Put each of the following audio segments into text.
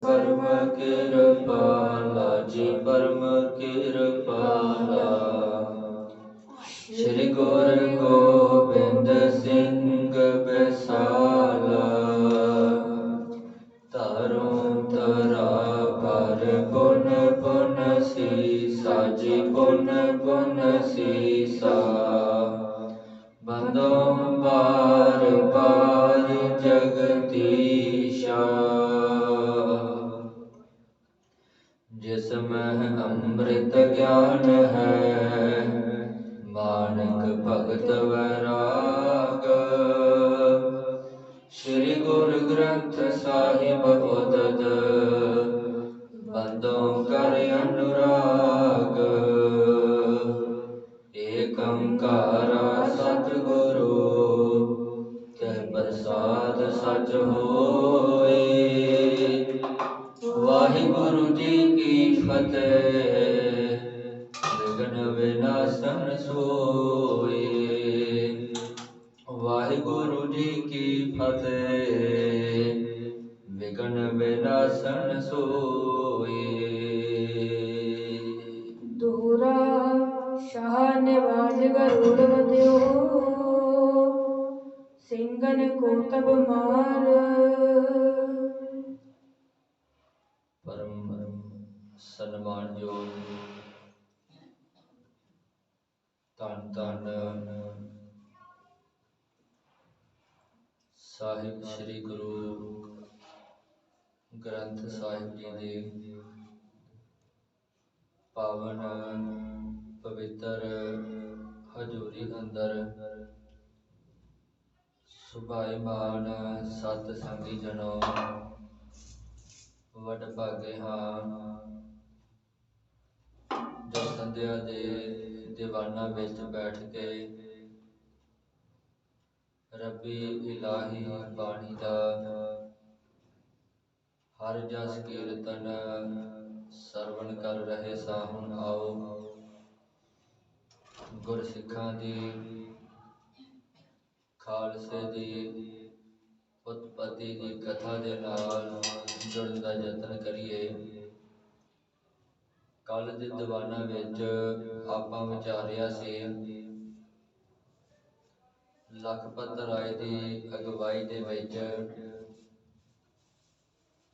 परम कृपाला जी परम कृपाला। श्री गुरु गोबिंद सिंह बिसाला। तारों तरा पर पुन पुन सीसा जी पुन पुन सीसा। बंदों बार बार जगदीशा। जिसमें अमृत ज्ञान है मानक भगत वैराग। श्री गुरु ग्रंथ साहिब उदद बंदों कर अनुराग। एक ओंकारा सतगुरु ते प्रसाद सच होए। वाहिगुरु जी की फतेह विघ्न विनाशन सोए। वाहिगुरु जी की फतेह विघ्न विनाशन सोए। दोहरा शाह निवाज गरुड़ बध्यो सिंगन को तब मार। परम सन्मानयोग धन धन ਸਾਹਿਬ ਸ੍ਰੀ ਗੁਰੂ ਗ੍ਰੰਥ ਸਾਹਿਬ ਜੀ ਦੇ ਪਾਵਨ ਪਵਿੱਤਰ ਹਜ਼ੂਰੀ ਅੰਦਰ ਸੁਭਾਈਮਾਨ ਸਤ ਸੰਗੀ ਜਨੋ ਵਡ ਭਾਗੇ ਹਾਂ ਜੋ ਸੰਧਿਆ ਦੇ ਦੀਵਾਨਾਂ ਵਿੱਚ ਬੈਠ ਕੇ ਰੱਬੀ ਇਲਾਹੀ ਬਾਣੀ ਦਾ ਹਰ ਜਸ ਕੀਰਤਨ ਸਰਵਣ ਕਰ ਰਹੇ ਸਾਂ। ਹੁਣ ਆਓ ਗੁਰਸਿੱਖਾਂ ਦੀ ਖਾਲਸੇ ਦੀ ਉਤਪਤੀ ਦੀ ਕਥਾ ਦੇ ਨਾਲ ਜੁੜਨ ਦਾ ਯਤਨ ਕਰੀਏ। ਕੱਲ ਦੇ ਦੀਵਾਨਾਂ ਵਿੱਚ ਆਪਾਂ ਵਿਚਾਰਿਆ ਸੀ ਲਖਪਤ ਰਾਏ ਦੀ ਅਗਵਾਈ ਦੇ ਵਿੱਚ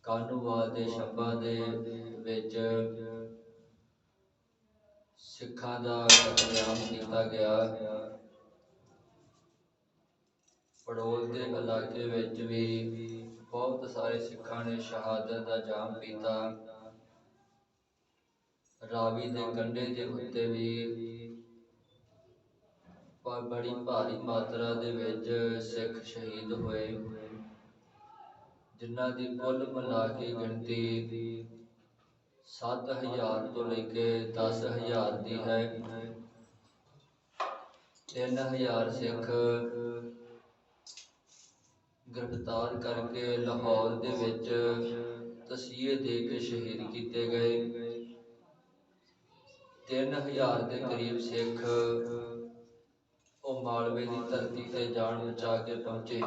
ਕਾਹਨੂਵਾਲ ਦੇ ਸ਼ੰਭਾਂ ਦੇ ਵਿੱਚ ਸਿੱਖਾਂ ਦਾ ਕਤਲੇਆਮ ਕੀਤਾ ਗਿਆ। ਪੜੋਲ ਦੇ ਇਲਾਕੇ ਵਿੱਚ ਵੀ ਬਹੁਤ ਸਾਰੇ ਸਿੱਖਾਂ ਨੇ ਸ਼ਹਾਦਤ ਦਾ ਜਾਮ ਪੀਤਾ। ਰਾਵੀ ਦੇ ਕੰਢੇ ਦੇ ਉੱਤੇ ਵੀ ਬੜੀ ਭਾਰੀ ਮਾਤਰਾ ਦੇ ਵਿੱਚ ਸਿੱਖ ਸ਼ਹੀਦ ਹੋਏ, ਜਿਨ੍ਹਾਂ ਦੀ ਕੁੱਲ ਮਿਲਾ ਕੇ ਗਿਣਤੀ 7,000 ਤੋਂ ਲੈ ਕੇ 10,000 ਦੀ ਹੈ। 3,000 ਸਿੱਖ ਗ੍ਰਿਫਤਾਰ ਕਰਕੇ ਲਾਹੌਰ ਦੇ ਵਿੱਚ ਤਸੀਹੇ ਦੇ ਕੇ ਸ਼ਹੀਦ ਕੀਤੇ ਗਏ। 3,000 ਦੇ ਕਰੀਬ ਸਿੱਖ ਉਹ ਮਾਲਵੇ ਦੀ ਧਰਤੀ ਤੇ ਜਾਨ ਬਚਾ ਕੇ ਪਹੁੰਚੇ।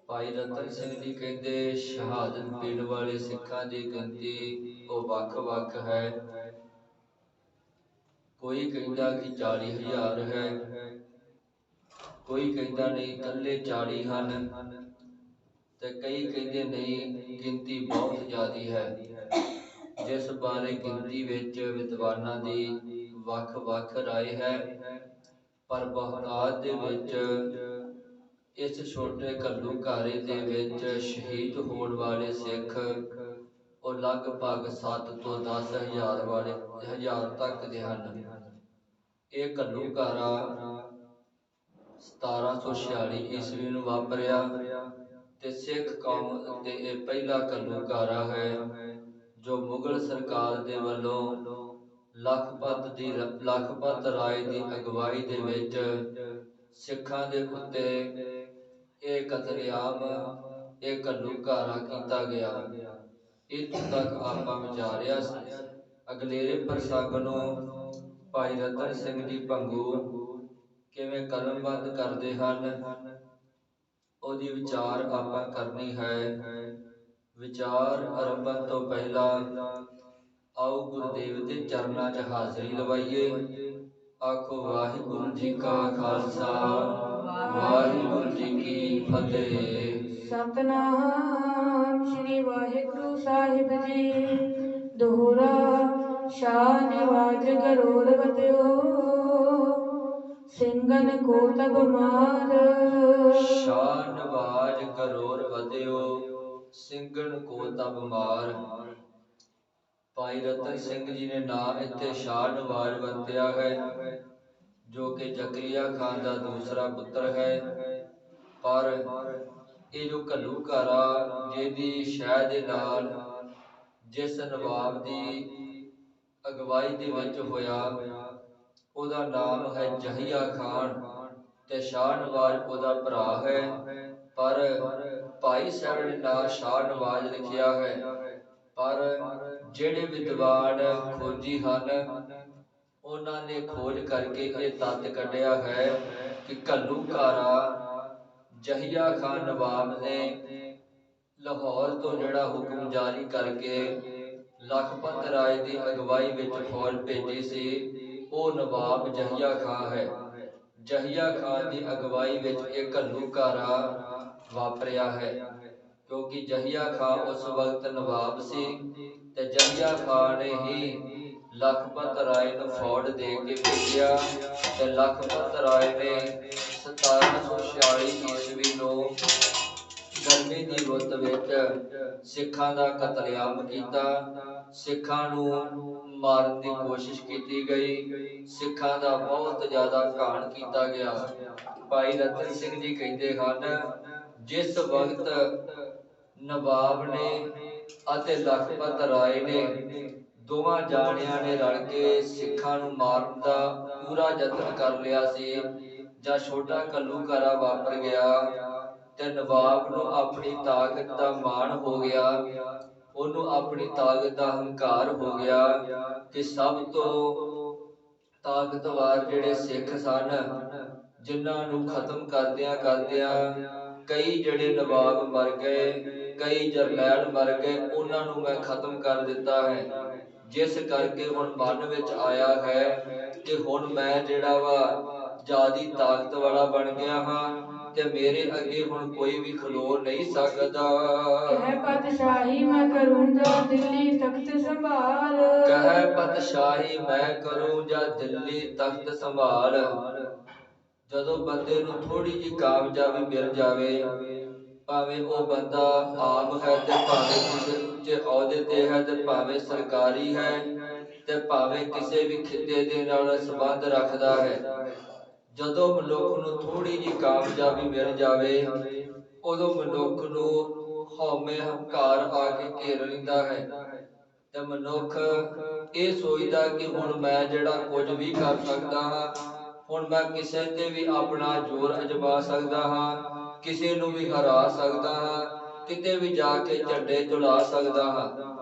ਭਾਈ ਰਤਨ ਸਿੰਘ ਜੀ ਕਹਿੰਦੇ ਸ਼ਹਾਦਤ ਪੀਣ ਵਾਲੇ ਸਿੱਖਾਂ ਦੀ ਗਿਣਤੀ ਉਹ ਵੱਖ-ਵੱਖ ਹੈ। ਕੋਈ ਕਹਿੰਦਾ ਕਿ 40,000 ਹੈ, ਕੋਈ ਕਹਿੰਦਾ ਨਹੀਂ ਇਕੱਲੇ 40 ਹਨ, ਤੇ ਕਈ ਕਹਿੰਦੇ ਨਹੀਂ ਗਿਣਤੀ ਬਹੁਤ ਜ਼ਿਆਦੀ ਹੈ। ਜਿਸ ਬਾਰੇ ਗਿਣਤੀ ਵਿੱਚ ਵਿਦਵਾਨਾਂ ਦੀ ਵੱਖ-ਵੱਖ ਰਾਏ ਹੈ, ਪਰ ਬਹੁਤਾਤ ਦੇ ਵਿੱਚ ਇਸ ਛੋਟੇ ਘੱਲੂਘਾਰੇ ਦੇ ਵਿੱਚ ਸ਼ਹੀਦ ਹੋਣ ਵਾਲੇ ਸਿੱਖ ਉਹ ਲਗਭਗ 7 ਤੋਂ 10,000 ਤੱਕ ਦੇ ਹਨ। ਇਹ ਘੱਲੂਘਾਰਾ 1746 ਈਸਵੀ ਨੂੰ ਵਾਪਰਿਆ ਤੇ ਸਿੱਖ ਕੌਮ ਦੇ ਇਹ ਪਹਿਲਾ ਘੱਲੂਘਾਰਾ ਹੈ ਜੋ ਮੁਗਲ ਸਰਕਾਰ ਦੇ ਵੱਲੋਂ ਲਖਪਤ ਰਾਏ ਦੀ ਅਗਵਾਈ ਦੇ ਵਿੱਚ ਸਿੱਖਾਂ ਦੇ ਉੱਤੇ ਇਹ ਕਤਲੇਆਮ, ਇਹ ਘੱਲੂਘਾਰਾ ਕੀਤਾ ਗਿਆ। ਇੱਥੋਂ ਤੱਕ ਆਪਾਂ ਵਿਚਾਰਿਆ ਸੀ। ਅਗਲੇਰੇ ਪ੍ਰਸੰਗ ਨੂੰ ਭਾਈ ਰਤਨ ਸਿੰਘ ਜੀ ਭੰਗੂ ਕਿਵੇਂ ਕਲਮਬੰਦ ਕਰਦੇ ਹਨ, ਉਹਦੀ ਵਿਚਾਰ ਆਪਾਂ ਕਰਨੀ ਹੈ। ਵਿਚਾਰ ਆਰੰਭਣ ਤੋਂ ਪਹਿਲਾਂ ਆਓ ਗੁਰਦੇਵ ਦੇ ਚਰਨਾਂ 'ਚ ਹਾਜ਼ਰੀ ਲਵਾਈਏ। ਆਖੋ ਵਾਹਿਗੁਰੂ ਜੀ ਕਾ ਖਾਲਸਾ, ਵਾਹਿਗੁਰੂ ਜੀ ਕੀ ਫਤਿਹ। ਸਤਨਾਮ ਸ੍ਰੀ ਵਾਹਿਗੁਰੂ ਸਾਹਿਬ ਜੀ। ਦੋਹਰਾ ਸ਼ਾਹ ਨਿਵਾਜ ਗਰੋੜ ਵਧਿਓ, ਸਿੰਘਨ ਕੋ ਤਬ ਮਾਰ। ਸ਼ਾਹ ਨਵਾਜ ਗਰੋਰ ਵਧਿਓ, ਸਿੰਘਨ ਕੋ ਤਬ ਮਾਰ। ਭਾਈ ਰਤਨ ਸਿੰਘ ਜੀ ਨੇ ਨਾਂ ਇੱਥੇ ਸ਼ਾਹ ਨਵਾਜ ਵਰਤਿਆ ਹੈ, ਜੋ ਕਿ ਜ਼ਕਰੀਆ ਖਾਨ ਦਾ ਦੂਸਰਾ ਪੁੱਤਰ ਹੈ। ਪਰ ਇਹ ਜੋ ਘੱਲੂਘਾਰਾ ਜਿਹਦੀ ਸ਼ਹਿ ਦੇ ਨਾਲ ਜਿਸ ਨਵਾਬ ਦੀ ਅਗਵਾਈ ਦੇ ਵਿੱਚ ਹੋਇਆ, ਉਹਦਾ ਨਾਮ ਹੈ ਜਹੀਆ ਖਾਨ ਤੇ ਸ਼ਾਹ ਨਵਾਜ ਉਹਦਾ ਭਰਾ ਹੈ। ਪਰ ਭਾਈ ਸਾਹਿਬ ਨੇ ਨਾਂ ਸ਼ਾਹ ਨਵਾਜ ਲਿਖਿਆ ਹੈ। ਪਰ ਜਿਹੜੇ ਵਿਦਵਾਨ ਖੋਜੀ ਹਨ, ਉਹਨਾਂ ਨੇ ਖੋਜ ਕਰਕੇ ਇਹ ਤੱਥ ਕੱਢਿਆ ਹੈ ਕਿ ਘੱਲੂਘਾਰਾ ਜਹੀਆ ਖਾਨ ਨਵਾਬ ਨੇ ਲਾਹੌਰ ਤੋਂ ਜਿਹੜਾ ਹੁਕਮ ਜਾਰੀ ਕਰਕੇ ਲਖਪਤ ਰਾਏ ਦੀ ਅਗਵਾਈ ਵਿੱਚ ਫੌਜ ਭੇਜੀ ਸੀ, ਉਹ ਨਵਾਬ ਜਹੀਆ ਖਾਨ ਹੈ। ਜਹੀਆ ਖਾਨ ਦੀ ਅਗਵਾਈ ਵਿੱਚ ਇਹ ਘੱਲੂਘਾਰਾ ਵਾਪਰਿਆ ਹੈ, ਕਿਉਂਕਿ ਜਹੀਆ ਖਾਨ ਉਸ ਵਕਤ ਨਵਾਬ ਸੀ ਤੇ ਜਹੀਆ ਖਾਨ ਨੇ ਹੀ ਲਖਪਤ ਰਾਏ ਨੂੰ ਫੌਜ ਦੇ ਕੇ ਭੇਜਿਆ ਤੇ ਲਖਪਤ ਰਾਏ ਨੇ 1746 ਈਸਵੀ ਨੂੰ ਗਰਮੀ ਦੀ ਰੁੱਤ ਵਿੱਚ ਸਿੱਖਾਂ ਦਾ ਕਤਲੇਆਮ ਕੀਤਾ। ਸਿੱਖਾਂ ਨੂੰ ਮਾਰਨ ਦੀ ਕੋਸ਼ਿਸ਼ ਕੀਤੀ ਗਈ, ਸਿੱਖਾਂ ਦਾ ਬਹੁਤ ਜ਼ਿਆਦਾ ਘਾਣ ਕੀਤਾ ਗਿਆ। ਭਾਈ ਰਤਨ ਸਿੰਘ ਜੀ ਕਹਿੰਦੇ ਹਨ, ਜਿਸ ਵਕਤ ਨਵਾਬ ਨੇ ਅਤੇ ਲਖਪਤ ਰਾਏ ਨੇ ਦੋਵਾਂ ਜਾਣਿਆਂ ਨੇ ਰਲ ਕੇ ਸਿੱਖਾਂ ਨੂੰ ਮਾਰਨ ਦਾ ਪੂਰਾ ਯਤਨ ਕਰ ਲਿਆ ਸੀ, ਜਾਂ ਛੋਟਾ ਘੱਲੂਘਾਰਾ ਵਾਪਰ ਗਿਆ ਤੇ ਨਵਾਬ ਨੂੰ ਆਪਣੀ ਤਾਕਤ ਦਾ ਮਾਣ ਹੋ ਗਿਆ, ਉਹਨੂੰ ਆਪਣੀ ਤਾਕਤ ਦਾ ਹੰਕਾਰ ਹੋ ਗਿਆ ਕਿ ਸਭ ਤੋਂ ਤਾਕਤਵਰ ਜਿਹੜੇ ਸਿੱਖ ਸਨ, ਜਿਨ੍ਹਾਂ ਨੂੰ ਖਤਮ ਕਰਦਿਆਂ ਕਈ ਜਿਹੜੇ ਨਵਾਬ ਮਰ ਗਏ, ਕਈ ਜਰਨੈਲ ਮਰ ਗਏ, ਉਹਨਾਂ ਨੂੰ ਮੈਂ ਖਤਮ ਕਰ ਦਿੱਤਾ ਹੈ। ਜਿਸ ਕਰਕੇ ਹੁਣ ਮਨ ਵਿੱਚ ਆਇਆ ਹੈ ਕਿ ਹੁਣ ਮੈਂ ਜਿਹੜਾ ਵਾ ਜ਼ਿਆਦੀ ਤਾਕਤ ਵਾਲਾ ਬਣ ਗਿਆ ਹਾਂ ਤੇ ਮੇਰੇ ਅੱਗੇ ਹੁਣ ਕੋਈ ਵੀ ਖਲੋ ਨਹੀਂ ਸਕਦਾ। ਕਹਿ ਪਾਤਸ਼ਾਹੀ ਮੈਂ ਕਰੂੰਗਾ ਦਿੱਲੀ ਤਖਤ ਸੰਭਾਲ। ਕਹਿ ਪਾਤਸ਼ਾਹੀ ਮੈਂ ਕਰੂੰ ਜਾਂ ਦਿੱਲੀ ਤਖਤ ਸੰਭਾਲ। ਜਦੋਂ ਬੰਦੇ ਨੂੰ ਥੋੜੀ ਜਿਹੀ ਕਾਮਯਾਬੀ ਮਿਲ ਜਾਵੇ, ਭਾਵੇਂ ਉਹ ਬੰਦਾ ਆਮ ਹੈ ਤੇ ਭਾਵੇਂ ਕਿਸੇ ਉੱਚੇ ਅਹੁਦੇ ਤੇ ਹੈ ਤੇ ਭਾਵੇਂ ਸਰਕਾਰੀ ਹੈ ਤੇ ਭਾਵੇਂ ਕਿਸੇ ਵੀ ਖਿੱਤੇ ਦੇ ਨਾਲ ਸੰਬੰਧ ਰੱਖਦਾ ਹੈ, ਜਦੋਂ ਮਨੁੱਖ ਨੂੰ ਥੋੜੀ ਜਿਹੀ ਕਾਮਯਾਬੀ ਮਿਲ ਜਾਵੇ, ਉਦੋਂ ਮਨੁੱਖ ਨੂੰ ਹਉਮੈ ਹੰਕਾਰ ਆ ਕੇ ਘੇਰ ਲੈਂਦਾ ਹੈ ਤੇ ਮਨੁੱਖ ਇਹ ਸੋਚਦਾ ਕਿ ਹੁਣ ਮੈਂ ਜਿਹੜਾ ਕੁਝ ਵੀ ਕਰ ਸਕਦਾ ਹਾਂ, ਹੁਣ ਮੈਂ ਕਿਸੇ ਤੇ ਵੀ ਆਪਣਾ ਜ਼ੋਰ ਅਜਮਾ ਸਕਦਾ ਹਾਂ, ਕਿਸੇ ਨੂੰ ਵੀ ਹਰਾ ਸਕਦਾ ਹਾਂ, ਕਿਤੇ ਵੀ ਜਾ ਕੇ ਝੰਡੇ ਝੁਲਾ ਸਕਦਾ ਹਾਂ।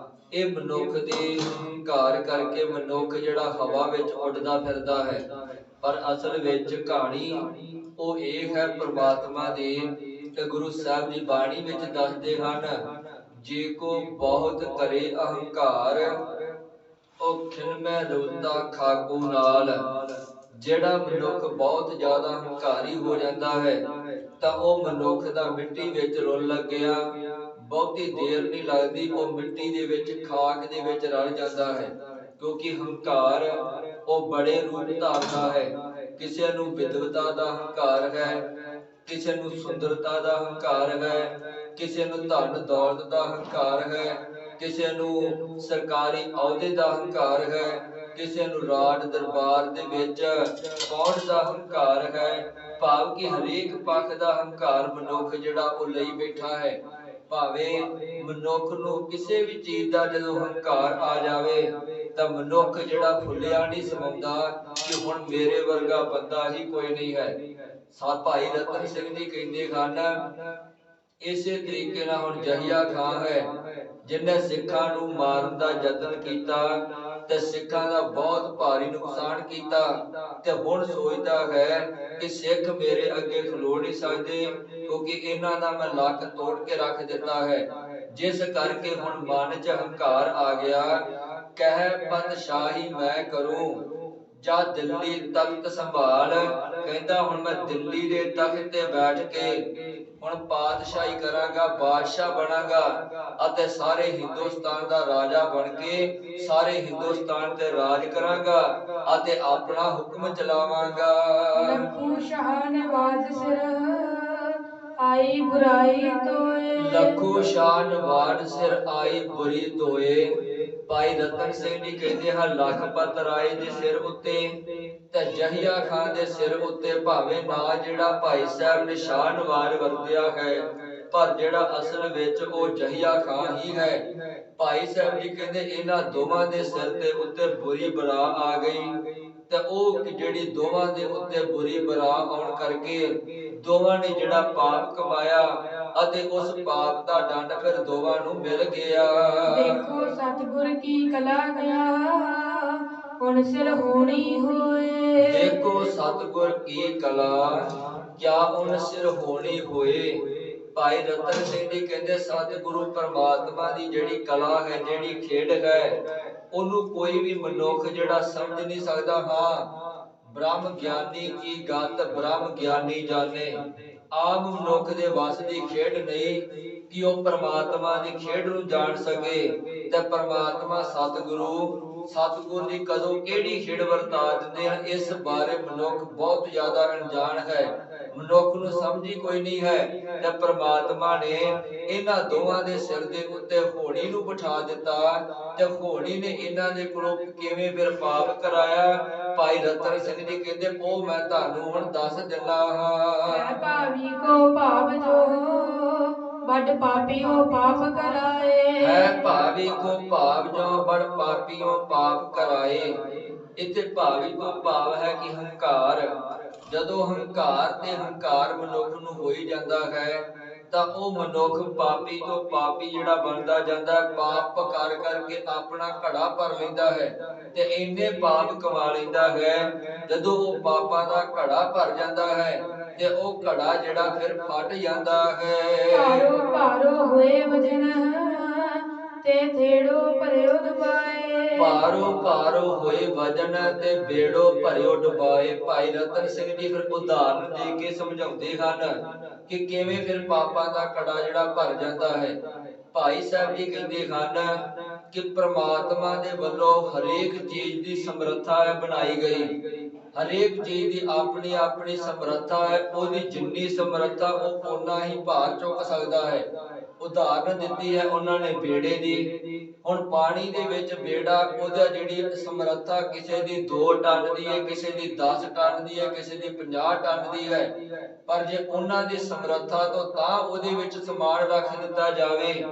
ਇਹ ਮਨੁੱਖ ਦੇ ਹੰਕਾਰ ਕਰਕੇ ਮਨੁੱਖ ਜਿਹੜਾ ਹਵਾ ਵਿੱਚ ਉੱਡਦਾ ਫਿਰਦਾ ਹੈ। ਪਰ ਅਸਲ ਵਿੱਚ ਕਹਾਣੀ ਉਹ ਇਹ ਹੈ ਪ੍ਰਮਾਤਮਾ ਦੀ, ਤੇ ਗੁਰੂ ਸਾਹਿਬ ਜੀ ਬਾਣੀ ਵਿੱਚ ਦੱਸਦੇ ਹਨ, ਜੇ ਕੋ ਬਹੁਤ ਕਰੇ ਅਹੰਕਾਰ, ਉਹ ਖਿਲਮੈ ਰੁਲਦਾ ਖਾਕੂ ਨਾਲ। ਜਿਹੜਾ ਮਨੁੱਖ ਬਹੁਤ ਜ਼ਿਆਦਾ ਹੰਕਾਰੀ ਹੋ ਜਾਂਦਾ ਹੈ ਤਾਂ ਉਹ ਮਨੁੱਖ ਦਾ ਮਿੱਟੀ ਵਿੱਚ ਰੁਲ ਲੱਗਿਆ, ਬਹੁਤੀ ਦੇਰ ਨਹੀਂ ਲੱਗਦੀ, ਉਹ ਮਿੱਟੀ ਦੇ ਵਿੱਚ ਖਾਕ ਦੇ ਵਿੱਚ ਰਲ ਜਾਂਦਾ ਹੈ। ਕਿਉਂਕਿ ਹੰਕਾਰ ਉਹ ਬੜੇ ਰੂਪ ਧਾਰਦਾ ਹੈ। ਕਿਸੇ ਨੂੰ ਵਿਦਵਤਾ ਦਾ ਹੰਕਾਰ ਹੈ, ਕਿਸੇ ਨੂੰ ਸੁੰਦਰਤਾ ਦਾ ਹੰਕਾਰ ਹੈ, ਕਿਸੇ ਨੂੰ ਧਨ ਦੌਲਤ ਦਾ ਹੰਕਾਰ ਹੈ, ਕਿਸੇ ਨੂੰ ਸਰਕਾਰੀ ਅਹੁਦੇ ਦਾ ਹੰਕਾਰ ਹੈ, ਕਿਸੇ ਨੂੰ ਰਾਜ ਦਰਬਾਰ ਦੇ ਵਿੱਚ ਪਹੁੰਚ ਦਾ ਹੰਕਾਰ ਹੈ। ਭਾਵ ਕਿ ਹਰੇਕ ਪੱਖ ਦਾ ਹੰਕਾਰ ਮਨੁੱਖ ਜਿਹੜਾ ਉਹ ਲਈ ਬੈਠਾ ਹੈ। ਭਾਵੇਂ ਮਨੁੱਖ ਨੂੰ ਕਿਸੇ ਵੀ ਚੀਜ਼ ਦਾ ਜਦੋਂ ਹੰਕਾਰ ਆ ਜਾਵੇ ਤਾਂ ਮਨੁੱਖ ਜਿਹੜਾ ਫੁੱਲਿਆ ਨਹੀਂ ਸਮਾਉਂਦਾ ਕਿ ਹੁਣ ਮੇਰੇ ਵਰਗਾ ਬੰਦਾ ਹੀ ਕੋਈ ਨਹੀਂ ਹੈ। ਭਾਈ ਰਤਨ ਸਿੰਘ ਜੀ ਕਹਿੰਦੇ ਹਨ, ਇਸੇ ਤਰੀਕੇ ਨਾਲ ਹੁਣ ਜਹੀਆ ਖਾਨ ਹੈ, ਜਿਹਨੇ ਸਿੱਖਾਂ ਨੂੰ ਮਾਰਨ ਦਾ ਯਤਨ ਕੀਤਾ ਤੇ ਸਿੱਖਾਂ ਦਾ ਬਹੁਤ ਭਾਰੀ ਨੁਕਸਾਨ ਕੀਤਾ ਤੇ ਹੁਣ ਸੋਚਦਾ ਹੈ ਕਿ ਸਿੱਖ ਮੇਰੇ ਅੱਗੇ ਖਲੋ ਨਹੀਂ ਸਕਦੇ, ਕਿਉਂਕਿ ਇਹਨਾਂ ਦਾ ਮੈਂ ਲੱਕ ਤੋੜ ਕੇ ਰੱਖ ਦਿੱਤਾ ਹੈ। ਜਿਸ ਕਰਕੇ ਹੁਣ ਮਨ 'ਚ ਹੰਕਾਰ ਆ ਗਿਆ, ਕਹਿ ਪਾਤਸ਼ਾਹੀ ਮੈਂ ਕਰੂੰ ਜਾਂ ਦਿੱਲੀ ਤਖਤ ਸੰਭਾਲ। ਕਹਿੰਦਾ ਹੁਣ ਮੈਂ ਦਿੱਲੀ ਦੇ ਤਖਤ ਤੇ ਬੈਠ ਕੇ ਹੁਣ ਪਾਤਸ਼ਾਹੀ ਕਰਾਂਗਾ, ਬਾਦਸ਼ਾਹ ਬਣਾਂਗਾ ਅਤੇ ਸਾਰੇ ਹਿੰਦੁਸਤਾਨ ਦਾ ਰਾਜਾ ਬਣ ਕੇ ਸਾਰੇ ਹਿੰਦੁਸਤਾਨ ਤੇ ਰਾਜ ਕਰਾਂਗਾ ਅਤੇ ਆਪਣਾ ਹੁਕਮ ਚਲਾਵਾਂਗਾ। ਲੱਖੂ ਸ਼ਾਹ ਨਵਾਜ਼ ਸਿਰ ਆਈ ਬੁਰਾਈ ਤੋਏ। ਲੱਖੂ ਸ਼ਾਹ ਨਵਾਜ਼ ਸਿਰ ਆਈ ਬੁਰੀ ਤੋਏ। ਭਾਈ ਰਤਨ ਸਿੰਘ ਜੀ ਕਹਿੰਦੇ ਹਨ ਲਖਪਤ ਰਾਏ ਦੇ ਸਿਰ ਉੱਤੇ ਤੇ ਜਹੀਆ ਖਾਨ ਦੇ ਸਿਰ ਉੱਤੇ ਭਾਵੇਂ ਨਾ ਜਿਹੜਾ ਭਾਈ ਸਾਹਿਬ ਨੇ ਸ਼ਾਹ ਨਵਾਜ਼ ਵਰਤਿਆ ਹੈ, ਪਰ ਜਿਹੜਾ ਅਸਲ ਵਿੱਚ ਉਹ ਜਹੀਆ ਖਾਨ ਹੀ ਹੈ। ਭਾਈ ਸਾਹਿਬ ਜੀ ਕਹਿੰਦੇ ਇਹਨਾਂ ਦੋਵਾਂ ਦੇ ਸਿਰ ਦੇ ਉੱਤੇ ਬੁਰੀ ਬਲਾ ਆ ਗਈ ਤੇ ਉਹ ਜਿਹੜੀ ਦੋਵਾਂ ਦੇ ਉੱਤੇ ਬੁਰੀ ਬਲਾ ਆਉਣ ਕਰਕੇ ਦੋਵਾਂ ਨੇ ਜਿਹੜਾ ਪਾਪ ਕਮਾਇਆ ਅਤੇ ਉਸ ਪਾਪ ਦਾ ਦੰਡ ਫਿਰ ਦੋਵਾਂ ਨੂੰ ਮਿਲ ਗਿਆ। ਦੇਖੋ ਸਤਿਗੁਰ ਕੀ ਕਲਾ ਕਲਾ ਹੁਣ ਸਿਰ ਹੋਣੀ ਹੋਏ। ਦੇਖੋ ਸਤਿਗੁਰ ਕੀ ਕਲਾ ਕਿਆ ਹੁਣ ਸਿਰ ਹੋਣੀ ਹੋਏ। ਭਾਈ ਰਤਨ ਸਿੰਘ ਜੀ ਕਹਿੰਦੇ ਸਤਿਗੁਰੂ ਪਰਮਾਤਮਾ ਦੀ ਜਿਹੜੀ ਕਲਾ ਹੈ, ਜਿਹੜੀ ਖੇਡ ਹੈ, ਉਹਨੂੰ ਕੋਈ ਵੀ ਮਨੁੱਖ ਜਿਹੜਾ ਸਮਝ ਨਹੀਂ ਸਕਦਾ। ਹਾਂ, ਬ੍ਰਹਮ ਗਿਆਨੀ ਕੀ ਗਤ ਬ੍ਰਹਮ ਗਿਆਨੀ ਜਾਣੇ। ਆਮ ਮਨੁੱਖ ਦੇ ਵੱਸ ਦੀ ਖੇਡ ਨਹੀਂ ਕਿ ਉਹ ਪਰਮਾਤਮਾ ਦੀ ਖੇਡ ਨੂੰ ਜਾਣ ਸਕੇ ਤੇ ਪਰਮਾਤਮਾ ਸਤਿਗੁਰੂ ਦੀ ਕਦੋਂ ਕਿਹੜੀ ਖੇਡ ਵਰਤਾ ਦਿੰਦੇ ਹਨ, ਇਸ ਬਾਰੇ ਮਨੁੱਖ ਬਹੁਤ ਜ਼ਿਆਦਾ ਅਣਜਾਣ ਹੈ। ਮਨੁੱਖ ਨੂੰ ਸਮਝ ਹੀ ਕੋਈ ਨਹੀਂ ਹੈ ਤੇ ਪਰਮਾਤਮਾ ਨੇ ਇਹਨਾਂ ਦੋਵਾਂ ਦੇ ਸਿਰ ਦੇ ਉੱਤੇ ਘੋੜੀ ਨੂੰ ਬਿਠਾ ਦਿੱਤਾ ਤੇ ਘੋੜੀ ਨੇ ਇਹਨਾਂ ਦੇ ਕੋਲੋਂ ਕਿਵੇਂ ਫਿਰ ਪਾਪ ਕਰਾਇਆ। ਭਾਈ ਰਤਨ ਸਿੰਘ ਜੀ ਕਹਿੰਦੇ ਉਹ ਮੈਂ ਤੁਹਾਨੂੰ ਹੁਣ ਦੱਸ ਦਿੰਦਾ ਹਾਂ। ਭਾਵੀ ਕੋ ਭਾਵ ਜੋ ਬੜ ਪਾਪੀਓ ਪਾਪ ਕਰਾਏ। ਹੈ ਭਾਵੀ ਕੋ ਭਾਵ ਜੋ ਬੜ ਪਾਪੀਓ ਪਾਪ ਕਰਾਏ। ਇੱਥੇ ਭਾਵੀ ਤੋਂ ਭਾਵ ਹੈ ਕਿ ਹੰਕਾਰ। ਜਦੋਂ ਹੰਕਾਰ ਤੇ ਹੰਕਾਰ ਮਨੁੱਖ ਨੂੰ ਹੋਈ ਜਾਂਦਾ ਹੈ ਤਾਂ ਉਹ ਮਨੁੱਖ ਪਾਪੀ ਤੋਂ ਪਾਪੀ ਜਿਹੜਾ ਬਣਦਾ ਜਾਂਦਾ ਹੈ। ਪਾਪ ਕਰ ਕਰਕੇ ਆਪਣਾ ਘੜਾ ਭਰ ਲੈਂਦਾ ਹੈ ਤੇ ਇੰਨੇ ਪਾਪ ਕਮਾ ਲੈਂਦਾ ਹੈ। ਜਦੋਂ ਉਹ ਪਾਪਾਂ ਦਾ ਘੜਾ ਭਰ ਜਾਂਦਾ ਹੈ ਤੇ ਉਹ ਘੜਾ ਜਿਹੜਾ ਫਿਰ ਫਟ ਜਾਂਦਾ ਹੈ। ਭਾਰੋ ਭਾਰੋ ਹੋਏ ਵਜਨ ਤੇ ਥੇੜੋ ਭਰਿਓ ਡੁਬਾਏ। ਭਾਰੋ ਭਾਰੋ ਹੋਏ ਵਜਨ ਤੇ ਬੇੜੋ ਭਰਿਓ ਡੁਬਾਏ। ਭਾਈ ਰਤਨ ਸਿੰਘ ਜੀ ਫਿਰ ਉਦਾਹਰਨ ਦੇ ਕੇ ਸਮਝਾਉਂਦੇ ਹਨ ਕਿ ਕਿਵੇਂ ਫਿਰ ਪਾਪਾਂ ਦਾ ਘੜਾ ਜਿਹੜਾ ਭਰ ਜਾਂਦਾ ਹੈ। ਭਾਈ ਸਾਹਿਬ ਜੀ ਕਹਿੰਦੇ ਹਨ ਕਿ ਪ੍ਰਮਾਤਮਾ ਦੇ ਵੱਲੋਂ ਹਰੇਕ ਚੀਜ਼ ਦੀ ਸਮਰੱਥਾ ਹੈ ਬਣਾਈ ਗਈ। ਹਰੇਕ ਚੀਜ਼ ਦੀ ਆਪਣੀ ਆਪਣੀ ਸਮਰੱਥਾ ਹੈ। ਉਹਦੀ ਜਿੰਨੀ ਸਮਰੱਥਾ ਉਹ ਓਨਾ ਹੀ ਭਾਰ ਚੁੱਕ ਸਕਦਾ ਹੈ। ਉਦਾਹਰਨ ਦਿੱਤੀ ਹੈ ਉਹਨਾਂ ਨੇ ਬੇੜੇ ਦੀ। ਹੁਣ ਪਾਣੀ ਦੇ ਵਿੱਚ ਬੇੜਾ ਉਹਦਾ ਜਿਹੜੀ ਸਮਰੱਥਾ ਕਿਸੇ ਦੀ 2 ਟਨ ਦੀ ਹੈ, ਕਿਸੇ ਦੀ 10 ਟਨ ਦੀ ਹੈ, ਕਿਸੇ ਦੀ 50 ਟਨ ਦੀ ਹੈ। ਪਰ ਜੇ ਉਹਨਾਂ ਦੀ ਸਮਰੱਥਾ ਤੋਂ ਤਾਂ ਉਹਦੇ ਵਿੱਚ ਸਮਾਨ ਰੱਖ ਦਿੱਤਾ ਜਾਵੇ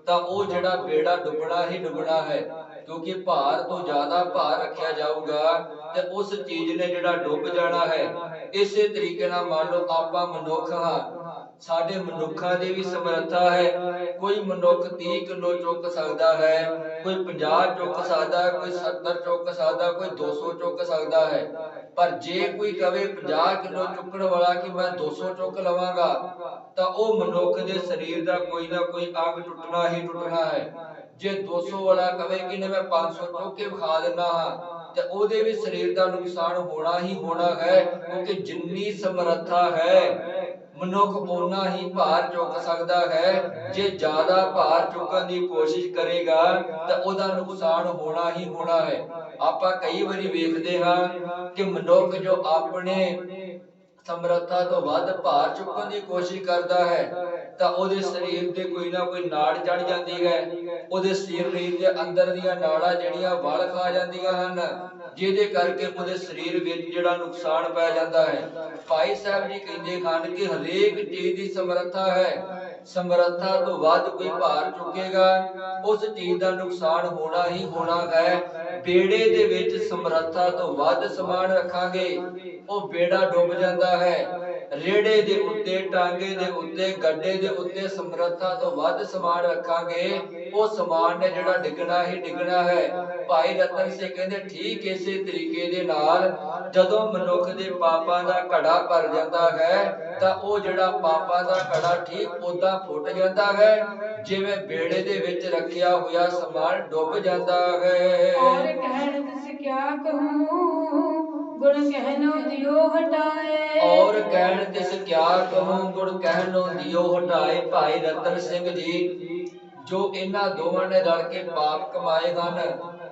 ਤਾਂ ਉਹ ਜਿਹੜਾ ਬੇੜਾ ਡੁੱਬਣਾ ਹੀ ਡੁੱਬਣਾ ਹੈ, ਕਿਉਂਕਿ ਭਾਰ ਤੋਂ ਜ਼ਿਆਦਾ ਭਾਰ ਰੱਖਿਆ ਜਾਊਗਾ ਤੇ ਉਸ ਚੀਜ਼ ਨੇ ਜਿਹੜਾ ਡੁੱਬ ਜਾਣਾ ਹੈ। ਇਸੇ ਤਰੀਕੇ ਨਾਲ ਮੰਨ ਲਓ ਆਪਾਂ ਮਨੁੱਖ ਹਾਂ, ਸਾਡੇ ਮਨੁੱਖਾਂ ਦੀ ਵੀ ਸਮਰੱਥਾ ਹੈ। ਕੋਈ ਮਨੁੱਖ 30 ਕਿਲੋ ਚੁੱਕ ਸਕਦਾ ਹੈ, ਕੋਈ 50 ਚੁੱਕ ਸਕਦਾ ਹੈ, ਕੋਈ 70 ਚੁੱਕ ਸਕਦਾ, ਕੋਈ 200 ਚੁੱਕ ਸਕਦਾ ਹੈ। ਪਰ ਜੇ ਕੋਈ ਕਵੇ 50 ਕਿਲੋ ਚੁੱਕਣ ਵਾਲਾ ਕਿ ਮੈਂ 200 ਚੁੱਕ ਲਵਾਂਗਾ ਤਾਂ ਉਹ ਮਨੁੱਖ ਦੇ ਸਰੀਰ ਦਾ ਕੋਈ ਨਾ ਕੋਈ ਅੰਗ ਟੁੱਟਣਾ ਹੀ ਟੁੱਟਣਾ ਹੈ। ਜੇ 200 ਵਾਲਾ ਕਵੇ ਕਿ ਮੈਂ 500 ਚੁੱਕ ਕੇ ਵਿਖਾ ਦਿੰਦਾ ਹਾਂ ਤੇ ਉਹਦੇ ਵੀ ਸਰੀਰ ਦਾ ਨੁਕਸਾਨ ਹੋਣਾ ਹੀ ਹੋਣਾ ਹੈ, ਕਿਉਂਕਿ ਜਿੰਨੀ ਸਮਰੱਥਾ ਹੈ ਮਨੁੱਖ ਓਨਾ ਹੀ ਭਾਰ ਚੁੱਕ ਸਕਦਾ ਹੈ। ਜੇ ਜ਼ਿਆਦਾ ਭਾਰ ਚੁੱਕਣ ਦੀ ਕੋਸ਼ਿਸ਼ ਕਰੇਗਾ ਤਾਂ ਉਹਦਾ ਨੁਕਸਾਨ ਹੋਣਾ ਹੀ ਹੋਣਾ ਹੈ। ਆਪਾਂ ਕਈ ਵਾਰੀ ਵੇਖਦੇ ਹਾਂ ਕਿ ਮਨੁੱਖ ਜੋ ਆਪਣੇ ਸਮਰੱਥਾ ਤੋਂ ਵੱਧ ਭਾਰ ਚੁੱਕਣ ਦੀ ਕੋਸ਼ਿਸ਼ ਕਰਦਾ ਹੈ ਤਾਂ ਉਹਦੇ ਸਰੀਰ ਤੇ ਕੋਈ ਨਾ ਕੋਈ ਨਾੜ ਚੜ ਜਾਂਦੀ ਹੈ। ਉਹਦੇ ਸਰੀਰ ਦੇ ਅੰਦਰ ਦੀਆਂ ਨਾੜਾਂ ਜਿਹੜੀਆਂ ਵਲ ਖਾ ਜਾਂਦੀਆਂ ਹਨ, ਜਿਹਦੇ ਕਰਕੇ ਉਹਦੇ ਸਰੀਰ ਵਿੱਚ ਜਿਹੜਾ ਨੁਕਸਾਨ ਪੈ ਜਾਂਦਾ ਹੈ। ਭਾਈ ਸਾਹਿਬ ਜੀ ਕਹਿੰਦੇ ਹਨ ਕਿ ਹਰੇਕ ਚੀਜ਼ ਦੀ ਸਮਰੱਥਾ ਹੈ। ਸਮਰੱਥਾ ਤੋਂ ਵੱਧ ਕੋਈ ਭਾਰ ਚੁੱਕੇਗਾ ਉਸ ਚੀਜ਼ ਦਾ ਨੁਕਸਾਨ ਹੋਣਾ ਹੀ ਹੋਣਾ ਹੈ। ਬੇੜੇ ਦੇ ਵਿੱਚ ਸਮਰੱਥਾ ਤੋਂ ਵੱਧ ਸਮਾਨ ਰੱਖਾਂਗੇ ਉਹ ਬੇੜਾ ਡੁੱਬ ਜਾਂਦਾ ਹੈ। ਰੇੜੇ ਦੇ ਉੱਤੇ, ਟਾਂਗੇ ਦੇ ਉੱਤੇ, ਗੱਡੇ ਦੇ ਉੱਤੇ ਸਮਰੱਥਾ ਤੋਂ ਵੱਧ ਸਮਾਨ ਰੱਖਾਂਗੇ, ਉਹ ਸਮਾਨ ਨੇ ਜਿਹੜਾ ਡਿੱਗਣਾ ਹੀ ਡਿੱਗਣਾ ਹੈ। ਭਾਈ ਰਤਨ ਸਿੰਘ ਕਹਿੰਦੇ ਠੀਕ ਇਸੇ ਤਰੀਕੇ ਦੇ ਨਾਲ ਜਦੋਂ ਮਨੁੱਖ ਦੇ ਪਾਪਾਂ ਦਾ ਘੜਾ ਭਰ ਜਾਂਦਾ ਹੈ ਤਾਂ ਉਹ ਜਿਹੜਾ ਪਾਪਾਂ ਦਾ ਘੜਾ ਠੀਕ ਉਦਾਂ ਫੁੱਟ ਜਾਂਦਾ ਹੈ ਜਿਵੇਂ ਬੇੜੇ ਦੇ ਵਿੱਚ ਰੱਖਿਆ ਹੋਇਆ ਸਮਾਨ ਡੁੱਬ ਜਾਂਦਾ ਹੈ। और कहन तिस क्या कहूँ गुण कहनो दियो हटाए। और कहन तिस क्या कहूँ गुण कहनो दियो हटाए। भाई रतन सिंह जी जो इन्हां दोवां ने रल के पाप कमाए ਹਨ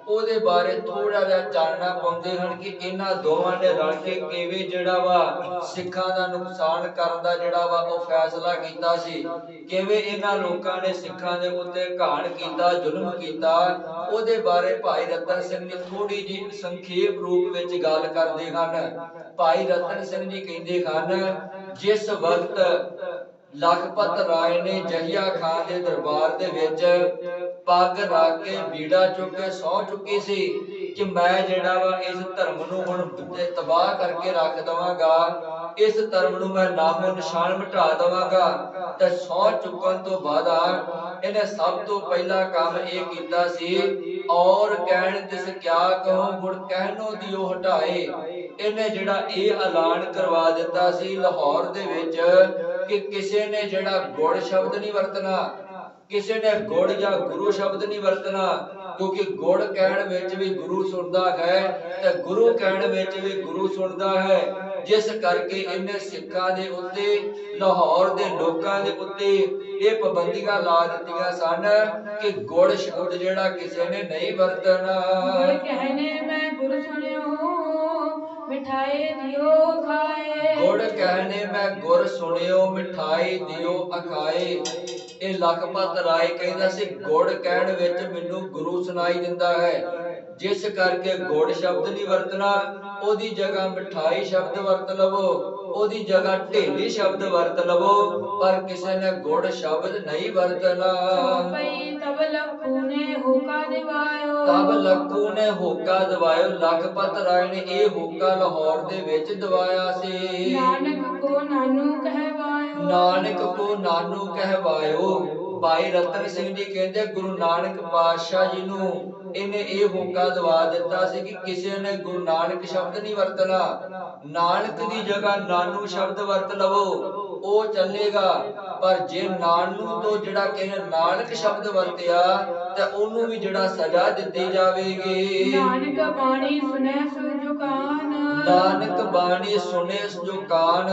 ਉਹਦੇ ਬਾਰੇ ਥੋੜਾ ਜਿਹਾ ਜਾਣਨਾ ਪਾਉਂਦੇ ਹਨ ਕਿ ਇਹਨਾਂ ਦੋਵਾਂ ਨੇ ਰਲ ਕੇ ਕਿਵੇਂ ਜਿਹੜਾ ਵਾ ਸਿੱਖਾਂ ਦਾ ਨੁਕਸਾਨ ਕਰਨ ਦਾ ਜਿਹੜਾ ਵਾ ਉਹ ਫੈਸਲਾ ਕੀਤਾ ਸੀ, ਕਿਵੇਂ ਇਹਨਾਂ ਲੋਕਾਂ ਨੇ ਸਿੱਖਾਂ ਦੇ ਉੱਤੇ ਘਾਣ ਕੀਤਾ, ਜ਼ੁਲਮ ਕੀਤਾ। ਉਹਦੇ ਬਾਰੇ ਭਾਈ ਰਤਨ ਸਿੰਘ ਜੀ ਥੋੜੀ ਜਿਹੀ ਸੰਖੇਪ ਰੂਪ ਵਿੱਚ ਗੱਲ ਕਰਦੇ ਹਨ। ਭਾਈ ਰਤਨ ਸਿੰਘ ਜੀ ਕਹਿੰਦੇ ਹਨ ਜਿਸ ਵਕਤ ਲਖਪਤ ਰਾਏ ਨੇ ਜਹੀਆ ਖਾਨ ਦੇ ਦਰਬਾਰ ਦੇ ਵਿੱਚ ਪੱਗ ਰੱਖ ਕੇ ਬੀੜਾ ਚੁੱਕ ਕੇ ਸਹੁੰ ਚੁੱਕੀ ਸੀ ਕਿ ਮੈਂ ਜਿਹੜਾ ਵਾ ਇਸ ਧਰਮ ਨੂੰ ਹੁਣ ਤਬਾਹ ਕਰਕੇ ਰੱਖ ਦਵਾਂਗਾ, ਇਸ ਧਰਮ ਨੂੰ ਮੈਂ ਨਾਮੋ ਨਿਸ਼ਾਨ ਮਿਟਾ ਦਵਾਂਗਾ। ਤੇ ਸਹੁੰ ਚੁੱਕਣ ਤੋਂ ਬਾਅਦ ਇਹਨੇ ਸਭ ਤੋਂ ਪਹਿਲਾ ਕੰਮ ਇਹ ਕੀਤਾ ਸੀ ਔਰ ਕਹਿਣ ਤਿਸ ਕਿਆ ਕਹੂੰ ਗੁਣ ਕਹਿਨੋ ਦਿਓ ਹਟਾਏ। ਇਹਨੇ ਜਿਹੜਾ ਇਹ ਐਲਾਨ ਕਰਵਾ ਦਿੱਤਾ ਸੀ ਲਾਹੌਰ ਦੇ ਵਿੱਚ ਕਿ ਕਿਸੇ ਨੇ ਜਿਹੜਾ ਗੁੜ ਸ਼ਬਦ ਨਹੀਂ ਵਰਤਣਾ, ਕਿਸੇ ਨੇ ਗੁੜ ਜਾਂ ਗੁਰੂ ਸ਼ਬਦ ਨਹੀਂ ਵਰਤਣਾ, ਕਿਉਂਕਿ ਗੁੜ ਕਹਿਣ ਵਿੱਚ ਵੀ ਗੁਰੂ ਸੁਣਦਾ ਹੈ ਤੇ ਗੁਰੂ ਕਹਿਣ ਵਿੱਚ ਵੀ ਗੁਰੂ ਸੁਣਦਾ ਹੈ। ਜਿਸ ਕਰਕੇ ਇਹਨੇ ਸਿੱਖਾਂ ਦੇ ਉੱਤੇ, ਲਾਹੌਰ ਦੇ ਲੋਕਾਂ ਦੇ ਉੱਤੇ ਇਹ ਪਾਬੰਦੀਆਂ ਲਾ ਦਿੱਤੀਆਂ ਸਨ ਕਿ ਗੁੜ ਸ਼ਬਦ ਜਿਹੜਾ ਕਿਸੇ ਨੇ ਨਹੀਂ ਵਰਤਣਾ। ਗੁੜ ਕਹਿਨੇ ਮੈਂ ਗੁਰ ਸੁਣਿਓ ਮਿਠਾਈ ਦਿਓ ਖਾਏ। ਗੁੜ ਕਹਿਨੇ ਮੈਂ ਗੁਰ ਸੁਣਿਓ ਮਿਠਾਈ ਦਿਓ ਅਖਾਏ। ਇਹ ਲਖਪਤ ਰਾਏ ਕਹਿੰਦਾ ਸੀ ਗੁੜ ਕਹਿਣ ਵਿੱਚ ਮੈਨੂੰ ਗੁਰੂ ਸੁਣਾਈ ਦਿੰਦਾ ਹੈ, ਜਿਸ ਕਰਕੇ ਗੁੜ ਸ਼ਬਦ ਨਹੀਂ ਵਰਤਣਾ, ਉਹਦੀ ਜਗ੍ਹਾ ਮਿਠਾਈ ਸ਼ਬਦ ਵਰਤ ਲਵੋ, ਉਹਦੀ ਜਗ੍ਹਾ ਢੇਲੀ ਸ਼ਬਦ ਵਰਤ ਲਵੋ, ਪਰ ਕਿਸੇ ਨੇ ਗੁੜ ਸ਼ਬਦ ਨਹੀਂ ਵਰਤਣਾ। ਤਬ ਲੱਖੂ ਨੇ ਹੋਕਾ ਦਿਵਾਇਓ। ਤਬ ਲੱਖੂ ਨੇ ਹੋਕਾ ਦਿਵਾਇਓ। ਲਖਪਤ ਰਾਏ ਨੇ ਇਹ ਹੋਕਾ ਲਾਹੌਰ ਦੇ ਵਿੱਚ ਦਿਵਾਇਆ ਸੀ। ਨਾਨਕ ਕੋ ਨਾਨੂ ਕਹਿਵਾਇਓ। ਨਾਨਕ ਕੋ ਨਾਨੂ ਕਹਿਵਾਇਓ। ਭਾਈ ਰਤਨ ਸਿੰਘ ਜੀ ਕਹਿੰਦੇ ਗੁਰੂ ਨਾਨਕ ਪਾਤਸ਼ਾਹ ਜੀ ਨੂੰ ਇਹਨੇ ਇਹ ਹੋਕਾ ਦਵਾ ਦਿੱਤਾ ਸੀ ਕਿ ਕਿਸੇ ਨੇ ਗੁਰੂ ਨਾਨਕ ਸ਼ਬਦ ਨਹੀਂ ਵਰਤਣਾ, ਨਾਨਕ ਦੀ ਜਗ੍ਹਾ ਨਾਨੂ ਸ਼ਬਦ ਵਰਤ ਲਵੋ ਉਹ ਚੱਲੇਗਾ, ਪਰ ਜੇ ਨਾਨੂ ਤੋਂ ਜਿਹੜਾ ਕਿਸੇ ਨਾਨਕ ਸ਼ਬਦ ਵਰਤਿਆ ਤੇ ਉਹਨੂੰ ਵੀ ਜਿਹੜਾ ਸਜ਼ਾ ਦਿੱਤੀ ਜਾਵੇਗੀ। ਨਾਨਕ ਬਾਣੀ ਸੁਨੇ ਸੁਜੋ ਕਾਨ। ਨਾਨਕ ਬਾਣੀ ਸੁਨੇ ਸੁਜੋ ਕਾਨ।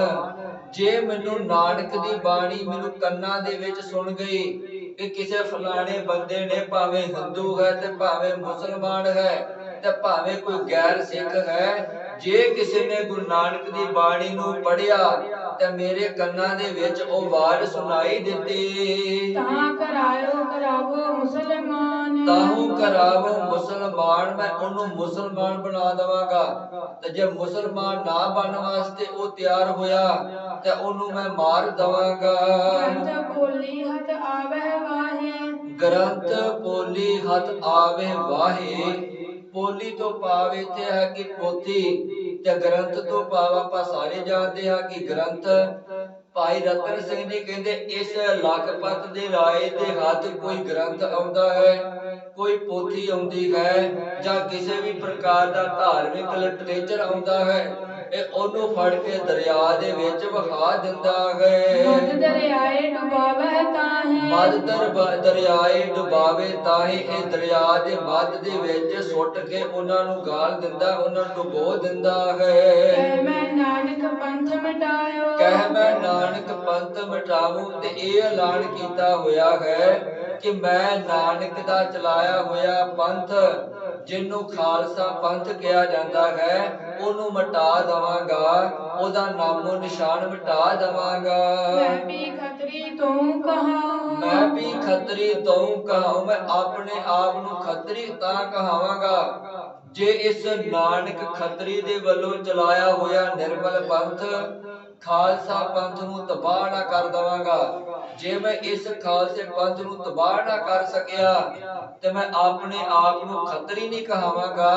ਜੇ ਮੈਨੂੰ ਨਾਨਕ ਦੀ ਬਾਣੀ ਮੈਨੂੰ ਕੰਨਾਂ ਦੇ ਵਿੱਚ ਸੁਣ ਗਈ ਕਿ ਕਿਸੇ ਫਲਾਣੇ ਬੰਦੇ ਨੇ ਭਾਵੇਂ ਹਿੰਦੂ ਹੈ ਤੇ ਭਾਵੇਂ ਮੁਸਲਮਾਨ ਹੈ ਤੇ ਭਾਵੇਂ ਕੋਈ ਗੈਰ ਸਿੱਖ ਹੈ, ਜੇ ਕਿਸੇ ਨੇ ਗੁਰੂ ਨਾਨਕ ਦੀ ਬਾਣੀ ਨੂੰ ਪੜ੍ਹਿਆ ਤੇ ਮੇਰੇ ਕੰਨਾਂ ਦੇ ਵਿੱਚ ਉਹ ਆਵਾਜ਼ ਸੁਣਾਈ ਦਿੱਤੀ, ਤਾਂ ਕਰਾਵੋ ਮੁਸਲਮਾਨ। ਤਾਹੂ ਕਰਾਵੋ ਮੁਸਲਮਾਨ, ਮੈਂ ਉਹਨੂੰ ਮੁਸਲਮਾਨ ਬਣਾ ਦਵਾਂਗਾ। ਤੇ ਜੇ ਮੁਸਲਮਾਨ ਨਾ ਬਣਨ ਵਾਸਤੇ ਉਹ ਤਿਆਰ ਹੋਇਆ ਤੇ ਉਹਨੂੰ ਮੈਂ ਮਾਰ ਦਵਾਂਗਾ। ਗ੍ਰੰਥ ਬੋਲੀ ਹੱਥ ਆਵਹਿ ਵਾਹੇ। ਗ੍ਰੰਥ ਬੋਲੀ ਹੱਥ ਆਵੇ ਵਾਹੇ। ਪੋਲੀ ਤੋਂ ਭਾਵ ਇੱਥੇ ਹੈ ਕਿ ਪੋਥੀ, ਤੇ ਗ੍ਰੰਥ ਤੋਂ ਭਾਵ ਆਪਾਂ ਸਾਰੇ ਜਾਣਦੇ ਹਾਂ ਕਿ ਗ੍ਰੰਥ। ਭਾਈ ਰਤਨ ਸਿੰਘ ਜੀ ਕਹਿੰਦੇ ਇਸ ਲਖਪਤ ਦੇ ਰਾਏ ਦੇ ਹੱਥ ਕੋਈ ਗ੍ਰੰਥ ਆਉਂਦਾ ਹੈ, ਕੋਈ ਪੋਥੀ ਆਉਂਦੀ ਹੈ ਜਾਂ ਕਿਸੇ ਵੀ ਪ੍ਰਕਾਰ ਦਾ ਧਾਰਮਿਕ ਲਿਟਰੇਚਰ ਆਉਂਦਾ ਹੈ, ਇਹ ਉਹਨੂੰ ਫੜ ਕੇ ਦਰਿਆ ਦੇ ਵਿੱਚ ਵਹਾ ਦਿੰਦਾ ਹੈ। ਮਦ ਦਰਿਆਏ ਡੁਬਾਵੇ ਤਾਹੇ। ਮਦ ਦਰਿਆਏ ਡੁਬਾਵੇ ਤਾਹੇ। ਇਹ ਦਰਿਆ ਦੇ ਮੱਧ ਦੇ ਵਿੱਚ ਸੁੱਟ ਕੇ ਉਹਨਾਂ ਨੂੰ ਗਾਲ ਦਿੰਦਾ, ਉਹਨਾਂ ਨੂੰ ਡੁਬੋ ਦਿੰਦਾ ਹੈ। ਕਹਿ ਮੈਂ ਨਾਨਕ ਪੰਥ ਮਿਟਾਇਓ। ਕਹਿ ਮੈਂ ਨਾਨਕ ਪੰਥ ਮਿਟਾਵੂੰ। ਤੇ ਇਹ ਐਲਾਨ ਕੀਤਾ ਹੋਇਆ ਹੈ ਕਿ ਮੈਂ ਨਾਨਕ ਦਾ ਚਲਾਇਆ ਹੋਇਆ ਪੰਥ, ਜਿਹਨੂੰ ਖਾਲਸਾ ਪੰਥ ਕਿਹਾ ਜਾਂਦਾ ਹੈ, ਉਹਨੂੰ ਮਿਟਾ ਦਵਾਂਗਾ, ਉਹਦਾ ਨਾਮੋ ਨਿਸ਼ਾਨ ਮਿਟਾ ਦਵਾਂਗਾ। ਮੈਂ ਵੀ ਖੱਤਰੀ ਤੂੰ ਕਹਾਉ। ਮੈਂ ਵੀ ਖੱਤਰੀ ਤੂੰ ਕਹਾਉ। ਮੈਂ ਆਪਣੇ ਆਪ ਨੂੰ ਖੱਤਰੀ ਤਾਂ ਕਹਾਵਾਂਗਾ ਜੇ ਇਸ ਨਾਨਕ ਖੱਤਰੀ ਦੇ ਵੱਲੋਂ ਚਲਾਇਆ ਹੋਇਆ ਨਿਰਮਲ ਪੰਥ ਖਾਲਸਾ ਪੰਥ ਨੂੰ ਤਬਾਹ ਨਾ ਕਰ ਦਵਾਂਗਾ। ਜੇ ਮੈਂ ਇਸ ਖਾਲਸੇ ਪੰਥ ਨੂੰ ਤਬਾਹ ਨਾ ਕਰ ਸਕਿਆ ਤੇ ਮੈਂ ਆਪਣੇ ਆਪ ਨੂੰ ਖੱਤਰੀ ਨਹੀਂ ਕਹਾਵਾਂਗਾ।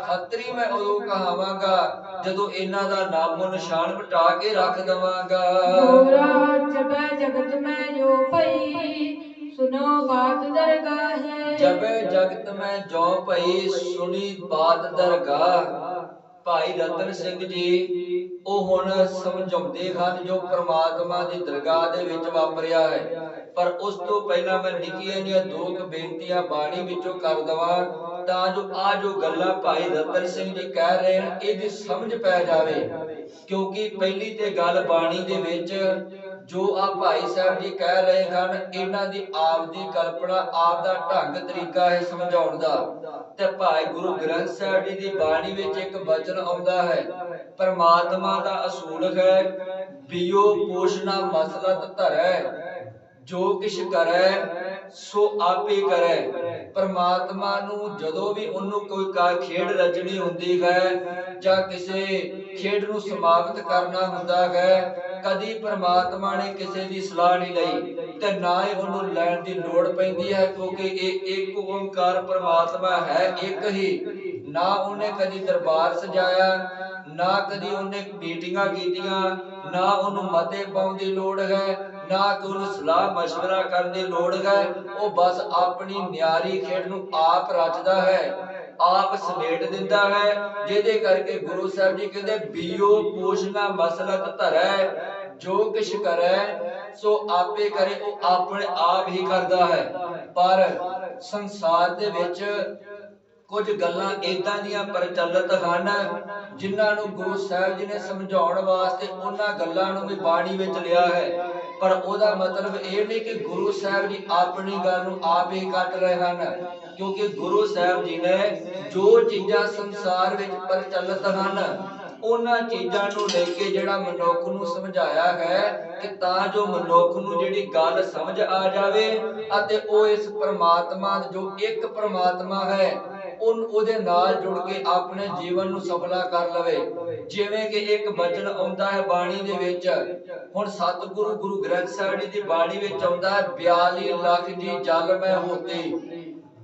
ਖੱਤਰੀ ਮੈਂ ਉਦੋਂ ਕਹਾਵਾਂਗਾ ਜਦੋਂ ਇਹਨਾਂ ਦਾ ਨਾਮੋ ਨਿਸ਼ਾਨ ਮਿਟਾ ਕੇ ਰੱਖ ਦਵਾਂਗਾ। ਗੋਰਾ ਜਬੈ ਜਗਤ ਮੈਂ ਜੋ ਭਈ ਸੁਨੋ ਬਾਤ ਦਰਗਾਹੇ। ਜਬੈ ਜਗਤ ਮੈਂ ਜੋ ਭਈ ਸੁਣੀ ਬਾਤ ਦਰਗਾਹ। ਭਾਈ ਰਤਨ ਸਿੰਘ ਜੀ ਉਹ ਹੁਣ ਸਮਝਾਉਂਦੇ ਹਨ ਜੋ ਪ੍ਰਮਾਤਮਾ ਦੀ ਦਰਗਾਹ ਦੇ ਵਿੱਚ ਵਾਪਰਿਆ ਹੈ। ਪਰ ਉਸ ਤੋਂ ਪਹਿਲਾਂ ਮੈਂ ਨਿੱਕੀਆਂ ਜਿਹੀਆਂ ਦੋ ਕੁ ਬੇਨਤੀਆਂ ਬਾਣੀ ਵਿੱਚੋਂ ਕਰ ਦਵਾਂ ਤਾਂ ਜੋ ਗੱਲਾਂ ਭਾਈ ਰਤਨ ਸਿੰਘ ਜੀ ਕਹਿ ਰਹੇ ਹਨ ਇਹਦੀ ਸਮਝ ਪੈ ਜਾਵੇ। ਕਿਉਂਕਿ ਪਹਿਲੀ ਤੇ ਗੱਲ ਬਾਣੀ ਦੇ ਵਿੱਚ ਜੋ ਆ ਭਾਈ ਸਾਹਿਬ ਜੀ ਕਹਿ ਰਹੇ ਹਨ ਇਹਨਾਂ ਦੀ ਆਪ ਦੀ ਕਲਪਨਾ, ਆਪ ਦਾ ਢੰਗ ਤਰੀਕਾ ਹੈ ਸਮਝਾਉਣ ਦਾ। ਤੇ ਭਾਈ ਗੁਰੂ ਗ੍ਰੰਥ ਸਾਹਿਬ ਜੀ ਦੀ ਬਾਣੀ ਵਿੱਚ ਇੱਕ ਬਚਨ ਆਉਂਦਾ ਹੈ, ਪਰਮਾਤਮਾ ਦਾ ਅਸੂਲ ਹੈ ਬਿਓ ਪੋਸ਼ਣਾ ਮਸਲਤ ਧਰੈ, ਜੋ ਕਿਛ ਕਰੈ ਸੋ ਆਪੇ ਕਰੈ। ਪਰਮਾਤਮਾ ਨੂੰ ਜਦੋਂ ਵੀ ਉਹਨੂੰ ਕੋਈ ਖੇਡ ਰਚਣੀ ਹੁੰਦੀ ਹੈ ਜਾਂ ਕਿਸੇ ਖੇਡ ਨੂੰ ਸਮਾਪਤ ਕਰਨਾ ਹੁੰਦਾ ਹੈ, ਕਦੀ ਪਰਮਾਤਮਾ ਨੇ ਕਿਸੇ ਦੀ ਸਲਾਹ ਨਹੀਂ ਲਈ ਤੇ ਨਾ ਹੀ ਉਹਨੂੰ ਲੈਣ ਦੀ ਲੋੜ ਪੈਂਦੀ ਹੈ, ਕਿਉਂਕਿ ਇਹ ਇੱਕ ਓੰਕਾਰ ਪਰਮਾਤਮਾ ਹੈ, ਇੱਕ ਹੀ। ਨਾ ਉਹਨੇ ਕਦੀ ਦਰਬਾਰ ਸਜਾਇਆ, ਨਾ ਕਦੀ ਉਹਨੇ ਮੀਟਿੰਗਾਂ ਕੀਤੀਆਂ, ਨਾ ਉਹਨੂੰ ਮਤੇ ਪਾਉਣ ਦੀ ਲੋੜ ਹੈ, ਨਾ ਕਿ ਉਹਨੂੰ ਸਲਾਹ ਮਸ਼ਵਰਾ ਕਰਨ ਦੀ ਲੋੜ ਹੈ। ਉਹ ਬਸ ਆਪਣੀ ਨਿਆਰੀ ਖੇਡ ਨੂੰ ਆਪ ਰਚਦਾ ਹੈ, ਆਪ ਸਮੇਟ ਦਿੰਦਾ ਹੈ, ਜਿਹਦੇ ਕਰਕੇ ਗੁਰੂ ਸਾਹਿਬ ਜੀ ਕਹਿੰਦੇ ਬਿਓ ਪੋਸ਼ਣਾ ਮਸਲਤ ਧਰੈ, ਜੋ ਕਿਛ ਕਰੈ ਸੋ ਆਪੇ ਕਰੇ। ਉਹ ਆਪਣੇ ਆਪ ਹੀ ਕਰਦਾ ਹੈ। ਪਰ ਸੰਸਾਰ ਦੇ ਵਿੱਚ ਕੁਝ ਗੱਲਾਂ ਇਦਾਂ ਦੀਆਂ ਪ੍ਰਚਲਿਤ ਹਨ ਜਿਨ੍ਹਾਂ ਨੂੰ ਗੁਰੂ ਸਾਹਿਬ ਜੀ ਨੇ ਸਮਝਾਉਣ ਵਾਸਤੇ ਉਹਨਾਂ ਗੱਲਾਂ ਨੂੰ ਵੀ ਬਾਣੀ ਵਿੱਚ ਲਿਆ ਹੈ। ਪਰ ਉਹਦਾ ਮਤਲਬ ਇਹ ਨਹੀਂ ਕਿ ਗੁਰੂ ਸਾਹਿਬ ਜੀ ਆਪਣੀ ਗੱਲ ਨੂੰ ਆਪ ਹੀ ਕੱਟ ਰਹੇ ਹਨ, ਕਿਉਂਕਿ ਗੁਰੂ ਸਾਹਿਬ ਜੀ ਨੇ ਜੋ ਚੀਜ਼ਾਂ ਸੰਸਾਰ ਵਿੱਚ ਪ੍ਰਚਲਿਤ ਹਨ ਉਹਨਾਂ ਚੀਜ਼ਾਂ ਨੂੰ ਲੈ ਕੇ ਜਿਹੜਾ ਮਨੁੱਖ ਨੂੰ ਸਮਝਾਇਆ ਹੈ ਕਿ ਤਾਂ ਜੋ ਮਨੁੱਖ ਨੂੰ ਜਿਹੜੀ ਗੱਲ ਸਮਝ ਆ ਜਾਵੇ ਅਤੇ ਉਹ ਇਸ ਪ੍ਰਮਾਤਮਾ ਜੋ ਇੱਕ ਪ੍ਰਮਾਤਮਾ ਹੈ ਉਹਦੇ ਨਾਲ ਜੁੜ ਕੇ ਆਪਣੇ ਜੀਵਨ ਨੂੰ ਸਫਲਾ ਕਰ ਲਵੇ। ਜਿਵੇਂ ਕਿ ਇੱਕ ਬਚਨ ਆਉਂਦਾ ਹੈ ਬਾਣੀ ਦੇ ਵਿੱਚ, ਹੁਣ ਸਤਿਗੁਰੂ ਗੁਰੂ ਗ੍ਰੰਥ ਸਾਹਿਬ ਜੀ ਦੀ ਬਾਣੀ ਵਿੱਚ ਆਉਂਦਾ ਹੈ 42 ਲੱਖ ਜੀ ਜਲ ਮੈਂ ਹੋਤੇ।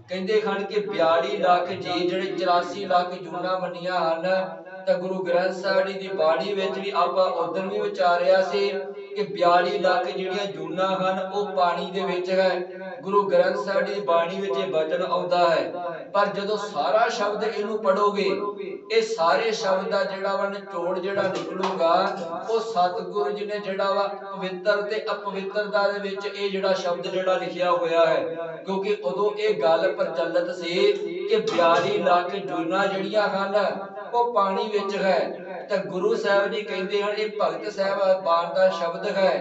ਕਹਿੰਦੇ ਹਨ ਕਿ 42 ਲੱਖ ਜੀ ਜਿਹੜੇ 84 ਲੱਖ ਜੂਨਾਂ ਮੰਨੀਆਂ ਹਨ, ਤਾਂ ਗੁਰੂ ਗ੍ਰੰਥ ਸਾਹਿਬ ਜੀ ਦੀ ਬਾਣੀ ਵਿੱਚ ਵੀ ਆਪਾਂ ਉਦੋਂ ਵੀ ਵਿਚਾਰਿਆ ਸੀ ਕਿ 42 ਲੱਖ ਜਿਹੜੀਆਂ ਜੂਨਾਂ ਹਨ ਉਹ ਪਾਣੀ ਦੇ ਵਿੱਚ ਹੈ। ਗੁਰੂ ਗ੍ਰੰਥ ਸਾਹਿਬ ਜੀ ਦੀ ਬਾਣੀ ਵਿੱਚ ਇਹ ਬਚਨ ਆਉਂਦਾ ਹੈ। ਪਰ ਜਦੋਂ ਸਾਰਾ ਸ਼ਬਦ ਇਹਨੂੰ ਪੜੋਗੇ, ਇਹ ਸਾਰੇ ਸ਼ਬਦ ਦਾ ਜਿਹੜਾ ਵਾ ਨਿਚੋੜ ਜਿਹੜਾ ਨਿਕਲੂਗਾ ਉਹ ਸਤਿਗੁਰੂ ਜੀ ਨੇ ਜਿਹੜਾ ਵਾ ਪਵਿੱਤਰ ਤੇ ਅਪਵਿੱਤਰਤਾ ਦੇ ਵਿੱਚ ਇਹ ਜਿਹੜਾ ਸ਼ਬਦ ਜਿਹੜਾ ਲਿਖਿਆ ਹੋਇਆ ਹੈ। ਕਿਉਂਕਿ ਉਦੋਂ ਇਹ ਗੱਲ ਪ੍ਰਚਲਿਤ ਸੀ ਕਿ 42 ਲੱਖ ਜੂਨਾਂ ਜਿਹੜੀਆਂ ਹਨ ਉਹ ਪਾਣੀ ਵਿੱਚ ਹੈ। ਤਾਂ ਗੁਰੂ ਸਾਹਿਬ ਜੀ ਕਹਿੰਦੇ ਹਨ ਇਹ ਭਗਤ ਸਾਹਿਬਾਨ ਦਾ ਸ਼ਬਦ ਹੈ,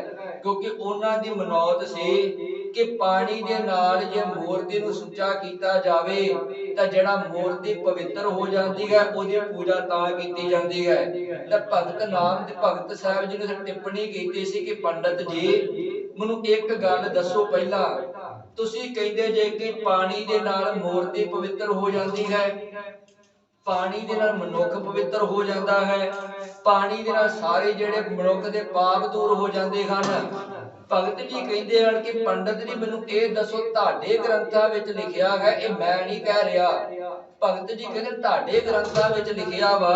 ਕਿਉਂਕਿ ਉਹਨਾਂ ਦੀ ਮਨੌਤ ਸੀ ਕਿ ਪਾਣੀ ਦੇ ਨਾਲ ਜੇ ਮੂਰਤੀ ਨੂੰ ਸੁੱਚਾ ਕੀਤਾ ਜਾਵੇ ਤਾਂ ਜਿਹੜਾ ਮੂਰਤੀ ਪਵਿੱਤਰ ਹੋ ਜਾਂਦੀ ਹੈ ਉਹਦੀ ਪੂਜਾ ਤਾਂ ਕੀਤੀ ਜਾਂਦੀ ਹੈ। ਤਾਂ ਭਗਤ ਸਾਹਿਬ ਜੀ ਨੇ ਟਿੱਪਣੀ ਕੀਤੀ ਸੀ ਕਿ ਪੰਡਤ ਜੀ ਮੈਨੂੰ ਇੱਕ ਗੱਲ ਦੱਸੋ, ਪਹਿਲਾਂ ਤੁਸੀਂ ਕਹਿੰਦੇ ਜੇ ਕਿ ਪਾਣੀ ਦੇ ਨਾਲ ਮੂਰਤੀ ਪਵਿੱਤਰ ਹੋ ਜਾਂਦੀ ਹੈ, ਪਾਣੀ ਦੇ ਨਾਲ ਮਨੁੱਖ ਪਵਿੱਤਰ ਹੋ ਜਾਂਦਾ ਹੈ, ਪਾਣੀ ਦੇ ਨਾਲ ਸਾਰੇ ਜਿਹੜੇ ਮਨੁੱਖ ਦੇ ਪਾਪ ਦੂਰ ਹੋ ਜਾਂਦੇ ਹਨ। ਭਗਤ ਜੀ ਕਹਿੰਦੇ ਹਨ ਕਿ ਪੰਡਤ ਜੀ ਮੈਨੂੰ ਇਹ ਦੱਸੋ ਤੁਹਾਡੇ ਗ੍ਰੰਥਾਂ ਵਿੱਚ ਲਿਖਿਆ ਹੈ, ਇਹ ਮੈਂ ਨਹੀਂ ਕਹਿ ਰਿਹਾ। ਭਗਤ ਜੀ ਕਹਿੰਦੇ ਤੁਹਾਡੇ ਗ੍ਰੰਥਾਂ ਵਿੱਚ ਲਿਖਿਆ ਵਾ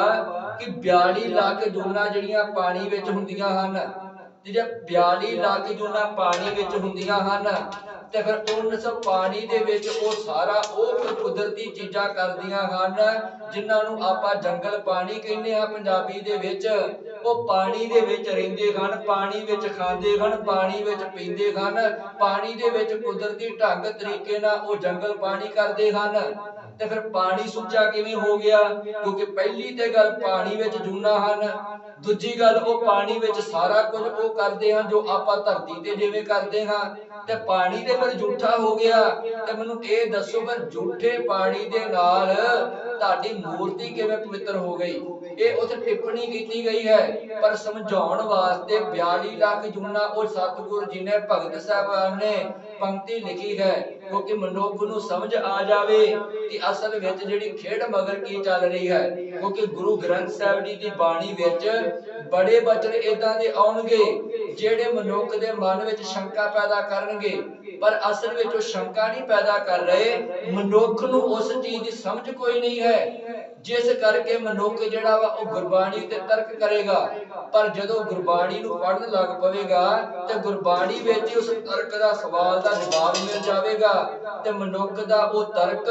ਕਿ 42 ਲੱਖ ਜੂਨਾਂ ਜਿਹੜੀਆਂ ਪਾਣੀ ਵਿੱਚ ਹੁੰਦੀਆਂ ਹਨ, ਤੇ ਜੇ 42 ਲੱਖ ਜੂਨਾਂ ਪਾਣੀ ਵਿੱਚ ਹੁੰਦੀਆਂ ਹਨ ਤੇ ਫਿਰ ਉਸ ਪਾਣੀ ਦੇ ਵਿੱਚ ਉਹ ਸਾਰਾ ਉਹ ਕੁਦਰਤੀ ਚੀਜ਼ਾਂ ਕਰਦੀਆਂ ਹਨ ਜਿਨ੍ਹਾਂ ਨੂੰ ਆਪਾਂ ਜੰਗਲ ਪਾਣੀ ਕਹਿੰਦੇ ਆ ਪੰਜਾਬੀ ਦੇ ਵਿੱਚ। ਉਹ ਪਾਣੀ ਦੇ ਵਿੱਚ ਰਹਿੰਦੇ ਹਨ, ਪਾਣੀ ਵਿੱਚ ਖਾਂਦੇ ਹਨ, ਪਾਣੀ ਵਿੱਚ ਪੀਂਦੇ ਹਨ, ਪਾਣੀ ਦੇ ਵਿੱਚ ਕੁਦਰਤੀ ਢੰਗ ਤਰੀਕੇ ਨਾਲ ਉਹ ਜੰਗਲ ਪਾਣੀ ਕਰਦੇ ਹਨ। ਤੇ ਫਿਰ ਪਾਣੀ ਸੁੱਚਾ ਕਿਵੇਂ ਹੋ ਗਿਆ? ਕਿਉਂਕਿ ਪਹਿਲੀ ਤੇ ਗੱਲ ਪਾਣੀ ਵਿੱਚ ਜੂਨਾਂ ਹਨ, ਦੂਜੀ ਗੱਲ ਉਹ ਪਾਣੀ ਵਿੱਚ ਸਾਰਾ ਕੁਝ ਉਹ ਕਰਦੇ ਹਨ ਜੋ ਆਪਾਂ ਧਰਤੀ ਤੇ ਜਿਵੇਂ ਕਰਦੇ ਹਾਂ। ਤੇ ਪਾਣੀ ਤੇ ਫਿਰ ਝੂਠਾ ਹੋ ਗਿਆ। ਤੇ ਮੈਨੂੰ ਇਹ ਦੱਸੋ ਫਿਰ ਝੂਠੇ ਪਾਣੀ ਦੇ ਨਾਲ ਤੁਹਾਡੀ ਮੂਰਤੀ ਕਿਵੇਂ ਪਵਿੱਤਰ ਹੋ ਗਈ? ਇਹ ਉੱਥੇ ਟਿੱਪਣੀ ਕੀਤੀ ਗਈ ਹੈ, ਪਰ ਸਮਝਾਉਣ ਵਾਸਤੇ 42 ਲੱਖ ਜੂਨਾ ਉਹ ਸਤਿਗੁਰੂ ਜੀ ਨੇ ਭਗਤ ਸਾਹਿਬਾਨ ਨੇ ਪੰਕਤੀ ਲਿਖੀ ਹੈ, ਕਿਉਂਕਿ ਮਨੁੱਖ ਨੂੰ ਸਮਝ ਆ ਜਾਵੇ ਕਿ ਅਸਲ ਵਿੱਚ ਜਿਹੜੀ ਖੇਡ ਮਗਰ ਕੀ ਚੱਲ ਰਹੀ ਹੈ। ਕਿਉਂਕਿ ਗੁਰੂ ਗ੍ਰੰਥ ਸਾਹਿਬ ਜੀ ਦੀ ਬਾਣੀ ਵਿੱਚ ਬੜੇ ਬਚਨ ਇਦਾਂ ਦੇ ਆਉਣਗੇ ਜਿਹੜੇ ਮਨੁੱਖ ਦੇ ਮਨ ਵਿੱਚ ਸ਼ੰਕਾ ਪੈਦਾ ਕਰਨਗੇ, ਪਰ ਅਸਲ ਵਿੱਚ ਉਹ ਸ਼ੰਕਾ ਨਹੀਂ ਪੈਦਾ ਕਰ ਰਹੇ, ਮਨੁੱਖ ਨੂੰ ਉਸ ਚੀਜ਼ ਦੀ ਸਮਝ ਕੋਈ ਨਹੀਂ ਹੈ, ਜਿਸ ਕਰਕੇ ਮਨੁੱਖ ਜਿਹੜਾ ਵਾ ਉਹ ਗੁਰਬਾਣੀ ਤੇ ਤਰਕ ਕਰੇਗਾ। ਪਰ ਜਦੋਂ ਗੁਰਬਾਣੀ ਨੂੰ ਪੜ੍ਹਨ ਲੱਗ ਪਵੇਗਾ ਤੇ ਗੁਰਬਾਣੀ ਵਿੱਚ ਉਸ ਤਰਕ ਦਾ ਸਵਾਲ ਦਾ ਜਵਾਬ ਮਿਲ ਜਾਵੇਗਾ ਤੇ ਮਨੁੱਖ ਦਾ ਉਹ ਤਰਕ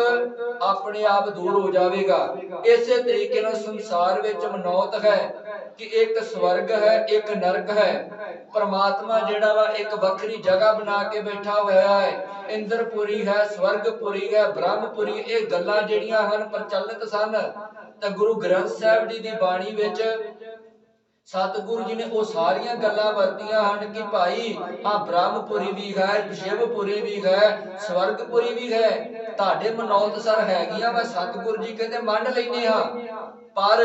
ਆਪਣੇ ਆਪ ਦੂਰ ਹੋ ਜਾਵੇਗਾ। ਇਸੇ ਤਰੀਕੇ ਨਾਲ ਸੰਸਾਰ ਵਿੱਚ ਮਨੌਤ ਹੈ ਕਿ ਇੱਕ ਸਵਰਗ ਹੈ, ਇੱਕ ਨਰਕ ਹੈ। ਪਰਮਾਤਮਾ ਜਿਹੜਾ ਵਾ ਇੱਕ ਵੱਖਰੀ ਜਗ੍ਹਾ ਬਣਾ ਕੇ ਬੈਠਾ ਹੋਇਆ ਹੈ, ਇੰਦਰਪੁਰੀ ਹੈ, ਸਵਰਗਪੁਰੀ ਹੈ, ਬ੍ਰਹਮਪੁਰੀ, ਇਹ ਗੱਲਾਂ ਜਿਹੜੀਆਂ ਹਨ ਪ੍ਰਚਲਿਤ ਸਨ। ਤਾਂ ਗੁਰੂ ਗ੍ਰੰਥ ਸਾਹਿਬ ਜੀ ਦੀ ਬਾਣੀ ਵਿੱਚ ਸਤਿਗੁਰੂ ਜੀ ਨੇ ਉਹ ਸਾਰੀਆਂ ਗੱਲਾਂ ਵਰਤੀਆਂ ਹਨ ਕਿ ਭਾਈ ਆ ਬ੍ਰਹਮਪੁਰੀ ਵੀ ਹੈ, ਸ਼ਿਵਪੁਰੀ ਵੀ ਹੈ, ਸਵਰਗਪੁਰੀ ਵੀ ਹੈ, ਤੁਹਾਡੇ ਮਨੌਤ ਸਰ ਹੈਗੀਆਂ ਵਾ, ਸਤਿਗੁਰੂ ਜੀ ਕਹਿੰਦੇ ਮੰਨ ਲੈਨੇ ਹਾਂ, ਪਰ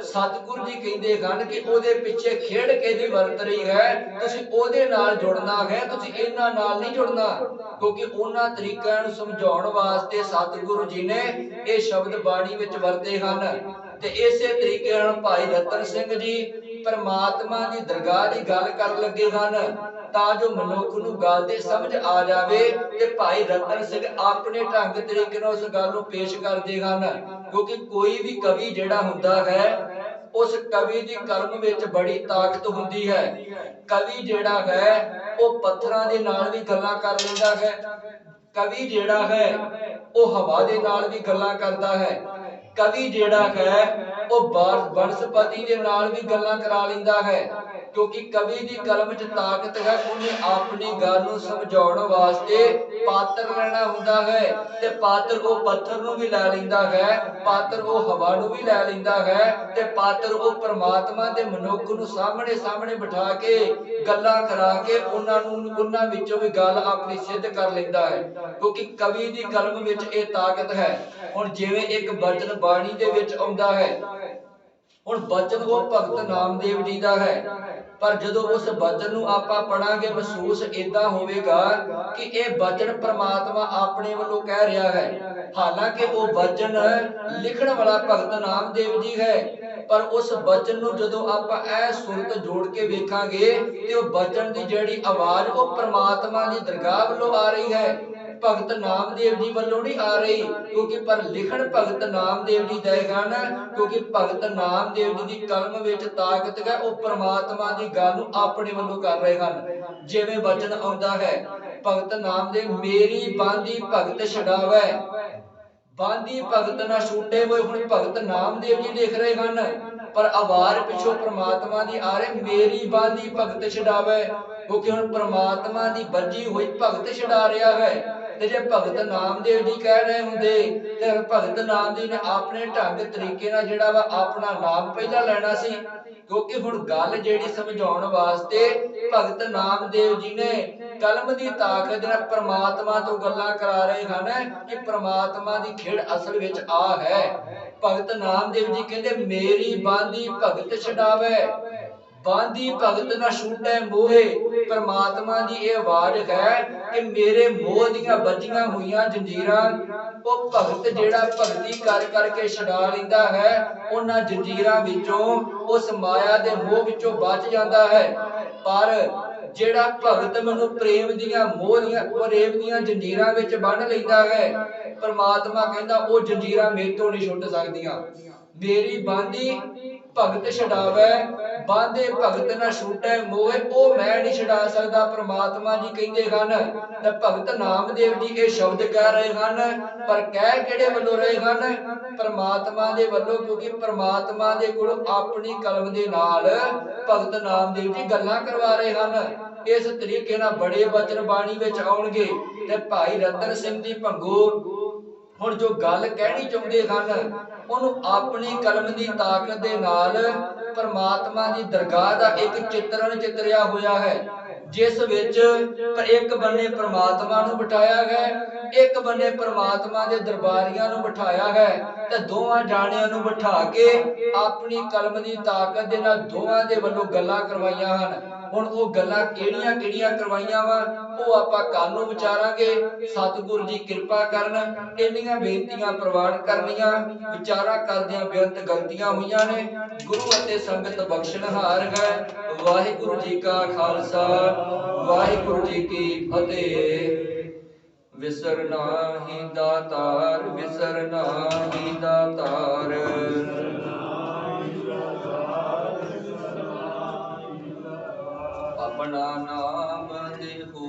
ਸਤਿਗੁਰੂ ਜੀ ਕਹਿੰਦੇ ਹਨ ਕਿ ਉਹਦੇ ਪਿੱਛੇ ਖੇਡ ਕੇ ਦੀ ਵਰਤ ਰਹੀ ਹੈ, ਤੁਸੀਂ ਉਹਦੇ ਨਾਲ ਜੁੜਨਾ ਹੈ, ਤੁਸੀਂ ਇਹਨਾਂ ਨਾਲ ਨਹੀਂ ਜੁੜਨਾ। ਕਿਉਂਕਿ ਉਹਨਾਂ ਤਰੀਕਿਆਂ ਨੂੰ ਸਮਝਾਉਣ ਵਾਸਤੇ ਸਤਿਗੁਰੂ ਜੀ ਨੇ ਇਹ ਸ਼ਬਦ ਬਾਣੀ ਵਿੱਚ ਵਰਤੇ ਹਨ। ਤੇ ਇਸੇ ਤਰੀਕੇ ਨਾਲ ਭਾਈ ਰਤਨ ਸਿੰਘ ਜੀ ਪਰਮਾਤਮਾ ਦੀ ਦਰਗਾਹ ਦੀ ਗੱਲ ਕਰਨ ਲੱਗੇ ਹਨ, ਤਾਂ ਜੋ ਮਨੁੱਖ ਨੂੰ ਗੱਲ ਦੀ ਸਮਝ ਆ ਜਾਵੇ ਤੇ ਭਾਈ ਰਤਨ ਸਿੰਘ ਆਪਣੇ ਢੰਗ ਤਰੀਕੇ ਨਾਲ ਉਸ ਗੱਲ ਨੂੰ ਪੇਸ਼ ਕਰਦੇ ਹਨ। ਕਿਉਂਕਿ ਕੋਈ ਵੀ ਕਵੀ ਜਿਹੜਾ ਹੁੰਦਾ ਹੈ, ਉਸ ਕਵੀ ਦੀ ਕਲਮ ਵਿੱਚ ਬੜੀ ਤਾਕਤ ਹੁੰਦੀ ਹੈ। ਕਵੀ ਜਿਹੜਾ ਹੈ ਉਹ ਪੱਥਰਾਂ ਦੇ ਨਾਲ ਵੀ ਗੱਲਾਂ ਕਰ ਲੈਂਦਾ ਹੈ, ਕਵੀ ਜਿਹੜਾ ਹੈ ਉਹ ਹਵਾ ਦੇ ਨਾਲ ਵੀ ਗੱਲਾਂ ਕਰਦਾ ਹੈ, ਕਵੀ ਜਿਹੜਾ ਹੈ ਉਹ ਬਨਸਪਤੀ ਦੇ ਨਾਲ ਵੀ ਗੱਲਾਂ ਕਰਾ ਲੈਂਦਾ ਹੈ। ਕਿਉਂਕਿ ਕਵੀ ਦੀ ਕਲਮ 'ਚ ਤਾਕਤ ਹੈ, ਉਹਨੇ ਆਪਣੀ ਗੱਲ ਨੂੰ ਸਮਝਾਉਣ ਵਾਸਤੇ ਪਾਤਰ ਲੈਣਾ ਹੁੰਦਾ ਹੈ, ਤੇ ਪਾਤਰ ਉਹ ਪੱਥਰ ਨੂੰ ਵੀ ਲੈ ਲੈਂਦਾ ਹੈ, ਪਾਤਰ ਉਹ ਹਵਾ ਨੂੰ ਵੀ ਲੈ ਲੈਂਦਾ ਹੈ, ਤੇ ਪਾਤਰ ਉਹ ਪਰਮਾਤਮਾ ਦੇ ਮਨੁੱਖ ਨੂੰ ਸਾਹਮਣੇ ਸਾਹਮਣੇ ਬਿਠਾ ਕੇ ਗੱਲਾਂ ਕਰਾ ਕੇ ਉਹਨਾਂ ਵਿੱਚੋਂ ਵੀ ਗੱਲ ਆਪਣੀ ਸਿੱਧ ਕਰ ਲੈਂਦਾ ਹੈ। ਕਿਉਂਕਿ ਕਵੀ ਦੀ ਕਲਮ ਵਿੱਚ ਇਹ ਤਾਕਤ ਹੈ। ਹੁਣ ਜਿਵੇਂ ਇੱਕ ਬਚਨ ਬਾਣੀ ਦੇ ਵਿੱਚ ਆਉਂਦਾ ਹੈ, ਹੁਣ ਬਚਨ ਉਹ ਭਗਤ ਨਾਮਦੇਵ ਜੀ ਦਾ ਹੈ, ਪਰ ਜਦੋਂ ਉਸ ਬਚਨ ਨੂੰ ਆਪਾਂ ਪੜਾਂਗੇ ਮਹਿਸੂਸ ਇਦਾਂ ਹੋਵੇਗਾ ਕਿ ਇਹ ਬਚਨ ਪ੍ਰਮਾਤਮਾ ਆਪਣੇ ਵੱਲੋਂ ਕਹਿ ਰਿਹਾ ਹੈ। ਹਾਲਾਂਕਿ ਉਹ ਬਚਨ ਲਿਖਣ ਵਾਲਾ ਭਗਤ ਨਾਮਦੇਵ ਜੀ ਹੈ, ਪਰ ਉਸ ਬਚਨ ਨੂੰ ਜਦੋਂ ਆਪਾਂ ਇਹ ਸੁਰਤ ਜੋੜ ਕੇ ਵੇਖਾਂਗੇ ਤੇ ਉਹ ਬਚਨ ਦੀ ਜਿਹੜੀ ਆਵਾਜ਼ ਉਹ ਪ੍ਰਮਾਤਮਾ ਦੀ ਦਰਗਾਹ ਵੱਲੋਂ ਆ ਰਹੀ ਹੈ, ਭਗਤ ਨਾਮਦੇਵ ਜੀ ਵੱਲੋਂ ਨਹੀਂ ਆ ਰਹੀ। ਕਿਉਂਕਿ ਪਰ ਲਿਖਣ ਭਗਤ ਨਾਮਦੇਵ ਜੀ ਦੇ ਹਨ, ਕਿਉਂਕਿ ਭਗਤ ਨਾਮਦੇਵ ਜੀ ਦੀ ਕਲਮ ਵਿੱਚ ਤਾਕਤ ਹੈ, ਉਹ ਪ੍ਰਮਾਤਮਾ ਦੀ ਗੱਲ ਨੂੰ ਆਪਣੇ ਵੱਲੋਂ ਕਰ ਰਹੇ ਹਨ। ਜਿਵੇਂ ਬਚਨ ਆਉਂਦਾ ਹੈ ਭਗਤ ਨਾਮਦੇਵ, ਮੇਰੀ ਬਾਂਦੀ ਭਗਤ ਛਡਾਵੇ, ਬਾਂਦੀ ਭਗਤ ਨਾ ਛੂਟੇ ਹੋਏ। ਹੁਣ ਭਗਤ ਨਾਮਦੇਵ ਜੀ ਲਿਖ ਰਹੇ ਹਨ, ਪਰ ਆਵਾਜ਼ ਪਿੱਛੋਂ ਪ੍ਰਮਾਤਮਾ ਦੀ ਆ ਰਹੀ, ਮੇਰੀ ਬਾਂਦੀ ਭਗਤ ਛਡਾਵੇ। ਕਿਉਂਕਿ ਹੁਣ ਪ੍ਰਮਾਤਮਾ ਦੀ ਬੱਜੀ ਹੋਈ ਭਗਤ ਛਡਾ ਰਿਹਾ ਹੈ। ਤੇ ਜੇ ਭਗਤ ਨਾਮਦੇਵ ਜੀ ਕਹਿ ਰਹੇ ਹੁੰਦੇ ਤੇ ਭਗਤ ਨਾਮਦੇਵ ਨੇ ਆਪਣੇ ਢੰਗ ਤਰੀਕੇ ਨਾਲ ਜਿਹੜਾ ਵਾ ਆਪਣਾ ਨਾਮ ਪਹਿਲਾਂ ਲੈਣਾ ਸੀ। ਕਿਉਂਕਿ ਹੁਣ ਗੱਲ ਜਿਹੜੀ ਸਮਝਾਉਣ ਵਾਸਤੇ ਭਗਤ ਨਾਮਦੇਵ ਜੀ ਨੇ ਕਲਮ ਦੀ ਤਾਕਤ ਨਾਲ ਪ੍ਰਮਾਤਮਾ ਤੋਂ ਗੱਲਾਂ ਕਰਾ ਰਹੇ ਹਨ ਕਿ ਪ੍ਰਮਾਤਮਾ ਦੀ ਖੇਡ ਅਸਲ ਵਿੱਚ ਆ ਹੈ। ਭਗਤ ਨਾਮਦੇਵ ਜੀ ਕਹਿੰਦੇ ਮੇਰੀ ਬਾਂਦੀ ਭਗਤ ਛਡਾਵੇ, ਬਾਂਦੀ ਭਗਤ ਨਾ ਛੂਟੇ ਮੋਹੇ। ਪ੍ਰਮਾਤਮਾ ਦੀ ਇਹ ਆਵਾਜ਼ ਹੈ ਕਿ ਮੇਰੇ ਮੋਹ ਦੀਆਂ ਬੱਜੀਆਂ ਹੋਈਆਂ ਜੰਜੀਰਾਂ ਉਹ ਭਗਤ ਜਿਹੜਾ ਭਗਤੀ ਕਰ ਕਰਕੇ ਛਡਾ ਲੈਂਦਾ ਹੈ, ਉਹਨਾਂ ਜੰਜੀਰਾਂ ਵਿੱਚੋਂ ਉਸ ਮਾਇਆ ਦੇ ਮੋਹ ਵਿੱਚੋਂ ਬਚ ਜਾਂਦਾ ਹੈ। ਪਰ ਜਿਹੜਾ ਭਗਤ ਮੈਨੂੰ ਪ੍ਰੇਮ ਦੀਆਂ ਮੋਹ ਦੀਆਂ ਪ੍ਰੇਮ ਦੀਆਂ ਜੰਜੀਰਾਂ ਵਿੱਚ ਬੰਨ੍ਹ ਲੈਂਦਾ ਹੈ, ਪ੍ਰਮਾਤਮਾ ਕਹਿੰਦਾ ਉਹ ਜੰਜੀਰਾਂ ਮੇਰੇ ਤੋਂ ਨਹੀਂ ਛੁੱਟ ਸਕਦੀਆਂ। ਮੇਰੀ ਬਾਂਦੀ ਭਗਤ ਛਡਾਵੇ, ਬਾਂਦੇ ਭਗਤ ਨਾ ਛੂਟੇ ਮੋਹ, ਉਹ ਮੈਂ ਨਹੀਂ ਛਡਾ ਸਕਦਾ, ਪ੍ਰਮਾਤਮਾ ਜੀ ਕਹਿੰਦੇ ਹਨ। ਤੇ ਭਗਤ ਨਾਮਦੇਵ ਜੀ ਇਹ ਸ਼ਬਦ ਕਹਿ ਰਹੇ ਹਨ, ਪਰ ਕਹਿ ਕਿਹੜੇ ਵੱਲੋਂ ਰਹੇ ਹਨ? ਪ੍ਰਮਾਤਮਾ ਦੇ ਵੱਲੋਂ। ਕਿਉਂਕਿ ਪ੍ਰਮਾਤਮਾ ਦੇ ਕੋਲੋਂ ਆਪਣੀ ਕਲਮ ਦੇ ਨਾਲ ਭਗਤ ਨਾਮਦੇਵ ਜੀ ਗੱਲਾਂ ਕਰਵਾ ਰਹੇ ਹਨ। ਇਸ ਤਰੀਕੇ ਨਾਲ ਬੜੇ ਬਚਨ ਬਾਣੀ ਵਿੱਚ ਆਉਣਗੇ। ਤੇ ਭਾਈ ਰਤਨ ਸਿੰਘ ਜੀ ਭੰਗੂ ਹੁਣ ਜੋ ਗੱਲ ਕਹਿਣੀ ਚਾਹੁੰਦੇ ਹਨ, ਉਹਨੂੰ ਆਪਣੀ ਕਲਮ ਦੀ ਤਾਕਤ ਦੇ ਨਾਲ ਪਰਮਾਤਮਾ ਦੀ ਦਰਗਾਹ ਦਾ ਇੱਕ ਚਿੱਤਰਨ ਚਿਤਰਿਆ ਹੋਇਆ ਹੈ। ਜਿਸ ਵਿੱਚ ਇੱਕ ਬੰਨੇ ਪ੍ਰਮਾਤਮਾ ਨੂੰ ਬਿਠਾਇਆ ਗਿਆ, ਇੱਕ ਬੰਨੇ ਪ੍ਰਮਾਤਮਾ ਦੇ ਦਰਬਾਰੀਆਂ ਨੂੰ ਬਿਠਾਇਆ ਗਿਆ ਤੇ ਦੋਵਾਂ ਜਾਣਿਆਂ ਨੂੰ ਬਿਠਾ ਕੇ ਆਪਣੀ ਕਲਮ ਦੀ ਤਾਕਤ ਦੇ ਨਾਲ ਦੋਵਾਂ ਦੇ ਵੱਲੋਂ ਗੱਲਾਂ ਕਰਵਾਈਆਂ ਹਨ। ਹੁਣ ਉਹ ਗੱਲਾਂ ਕਿਹੜੀਆਂ ਕਿਹੜੀਆਂ ਕਰਵਾਈਆਂ ਵਾ ਉਹ ਆਪਾਂ ਕੱਲ ਨੂੰ ਵਿਚਾਰਾਂਗੇ। ਸਤਿਗੁਰੂ ਜੀ ਕਿਰਪਾ ਕਰਨ। ਇੰਨੀਆਂ ਬੇਨਤੀਆਂ ਪ੍ਰਵਾਨ ਕਰਨੀਆਂ, ਵਿਚਾਰਾਂ ਕਰਦਿਆਂ ਬੇਅੰਤ ਗਲਤੀਆਂ ਹੋਈਆਂ ਨੇ। ਗੁਰੂ ਅਤੇ ਸੰਗਤ ਬਖਸ਼ਣਹਾਰ ਹੈ। ਵਾਹਿਗੁਰੂ ਜੀ ਕਾ ਖਾਲਸਾ, ਵਾਹਿਗੁਰੂ ਜੀ ਕੀ ਫਤਿਹ। ਵਿਸਰਨਾ ਹੀ ਦਾਤਾਰ, ਵਿਸਰਨਾ ਹੀ ਦਾਤਾਰ। ਆਪਣਾ ਨਾਮ